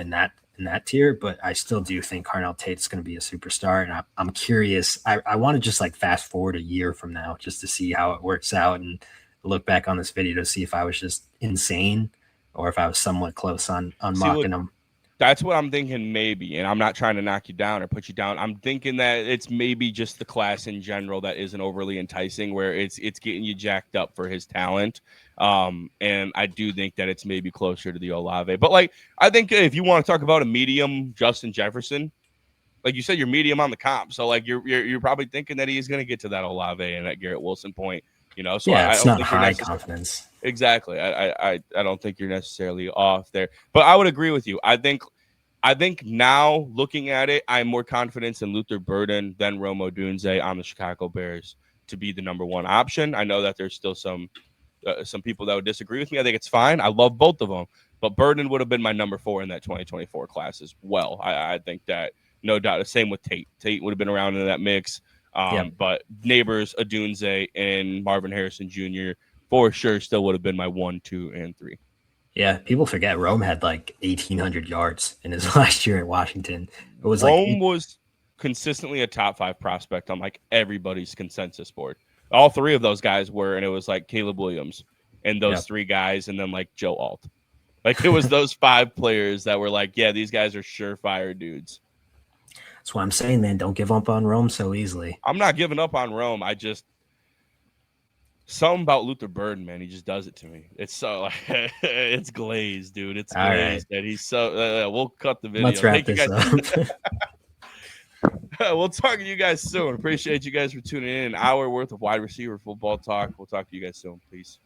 that tier, but I still do think Carnell Tate's going to be a superstar. And I'm curious. I want to just like fast forward a year from now just to see how it works out and look back on this video to see if I was just insane or if I was somewhat close on mocking him. That's what I'm thinking, maybe. And I'm not trying to knock you down or put you down. I'm thinking that it's maybe just the class in general that isn't overly enticing, where it's getting you jacked up for his talent. And I do think that it's maybe closer to the Olave. But like, I think if you want to talk about a medium Justin Jefferson, like you said, you're medium on the comp. So like you're probably thinking that he's going to get to that Olave and that Garrett Wilson point. So yeah, it's not think high confidence. Exactly. I don't think you're necessarily off there, but I would agree with you. I think now looking at it, I'm more confident in Luther Burden than Rome Odunze on the Chicago Bears to be the number 1 option. I know that there's still some people that would disagree with me. I think it's fine. I love both of them, but Burden would have been my number 4 in that 2024 class as well. I think that no doubt. The same with Tate. Tate would have been around in that mix. But Neighbors, Odunze, and Marvin Harrison Jr. for sure still would have been my 1, 2, and 3. Yeah, people forget Rome had like 1,800 yards in his last year at Washington. It was Rome was consistently a top 5 prospect on like everybody's consensus board. All 3 of those guys were, and it was like Caleb Williams and those 3 guys, and then like Joe Alt. Like it was those 5 players that were like, yeah, these guys are surefire dudes. That's what I'm saying, man. Don't give up on Rome so easily. I'm not giving up on Rome. I just something about Luther Burden, man. He just does it to me. It's so it's glazed, dude. It's All glazed, right. and he's so. We'll cut the video. Let's wrap Thank you this guys. up. We'll talk to you guys soon. Appreciate you guys for tuning in. An hour worth of wide receiver football talk. We'll talk to you guys soon. Peace.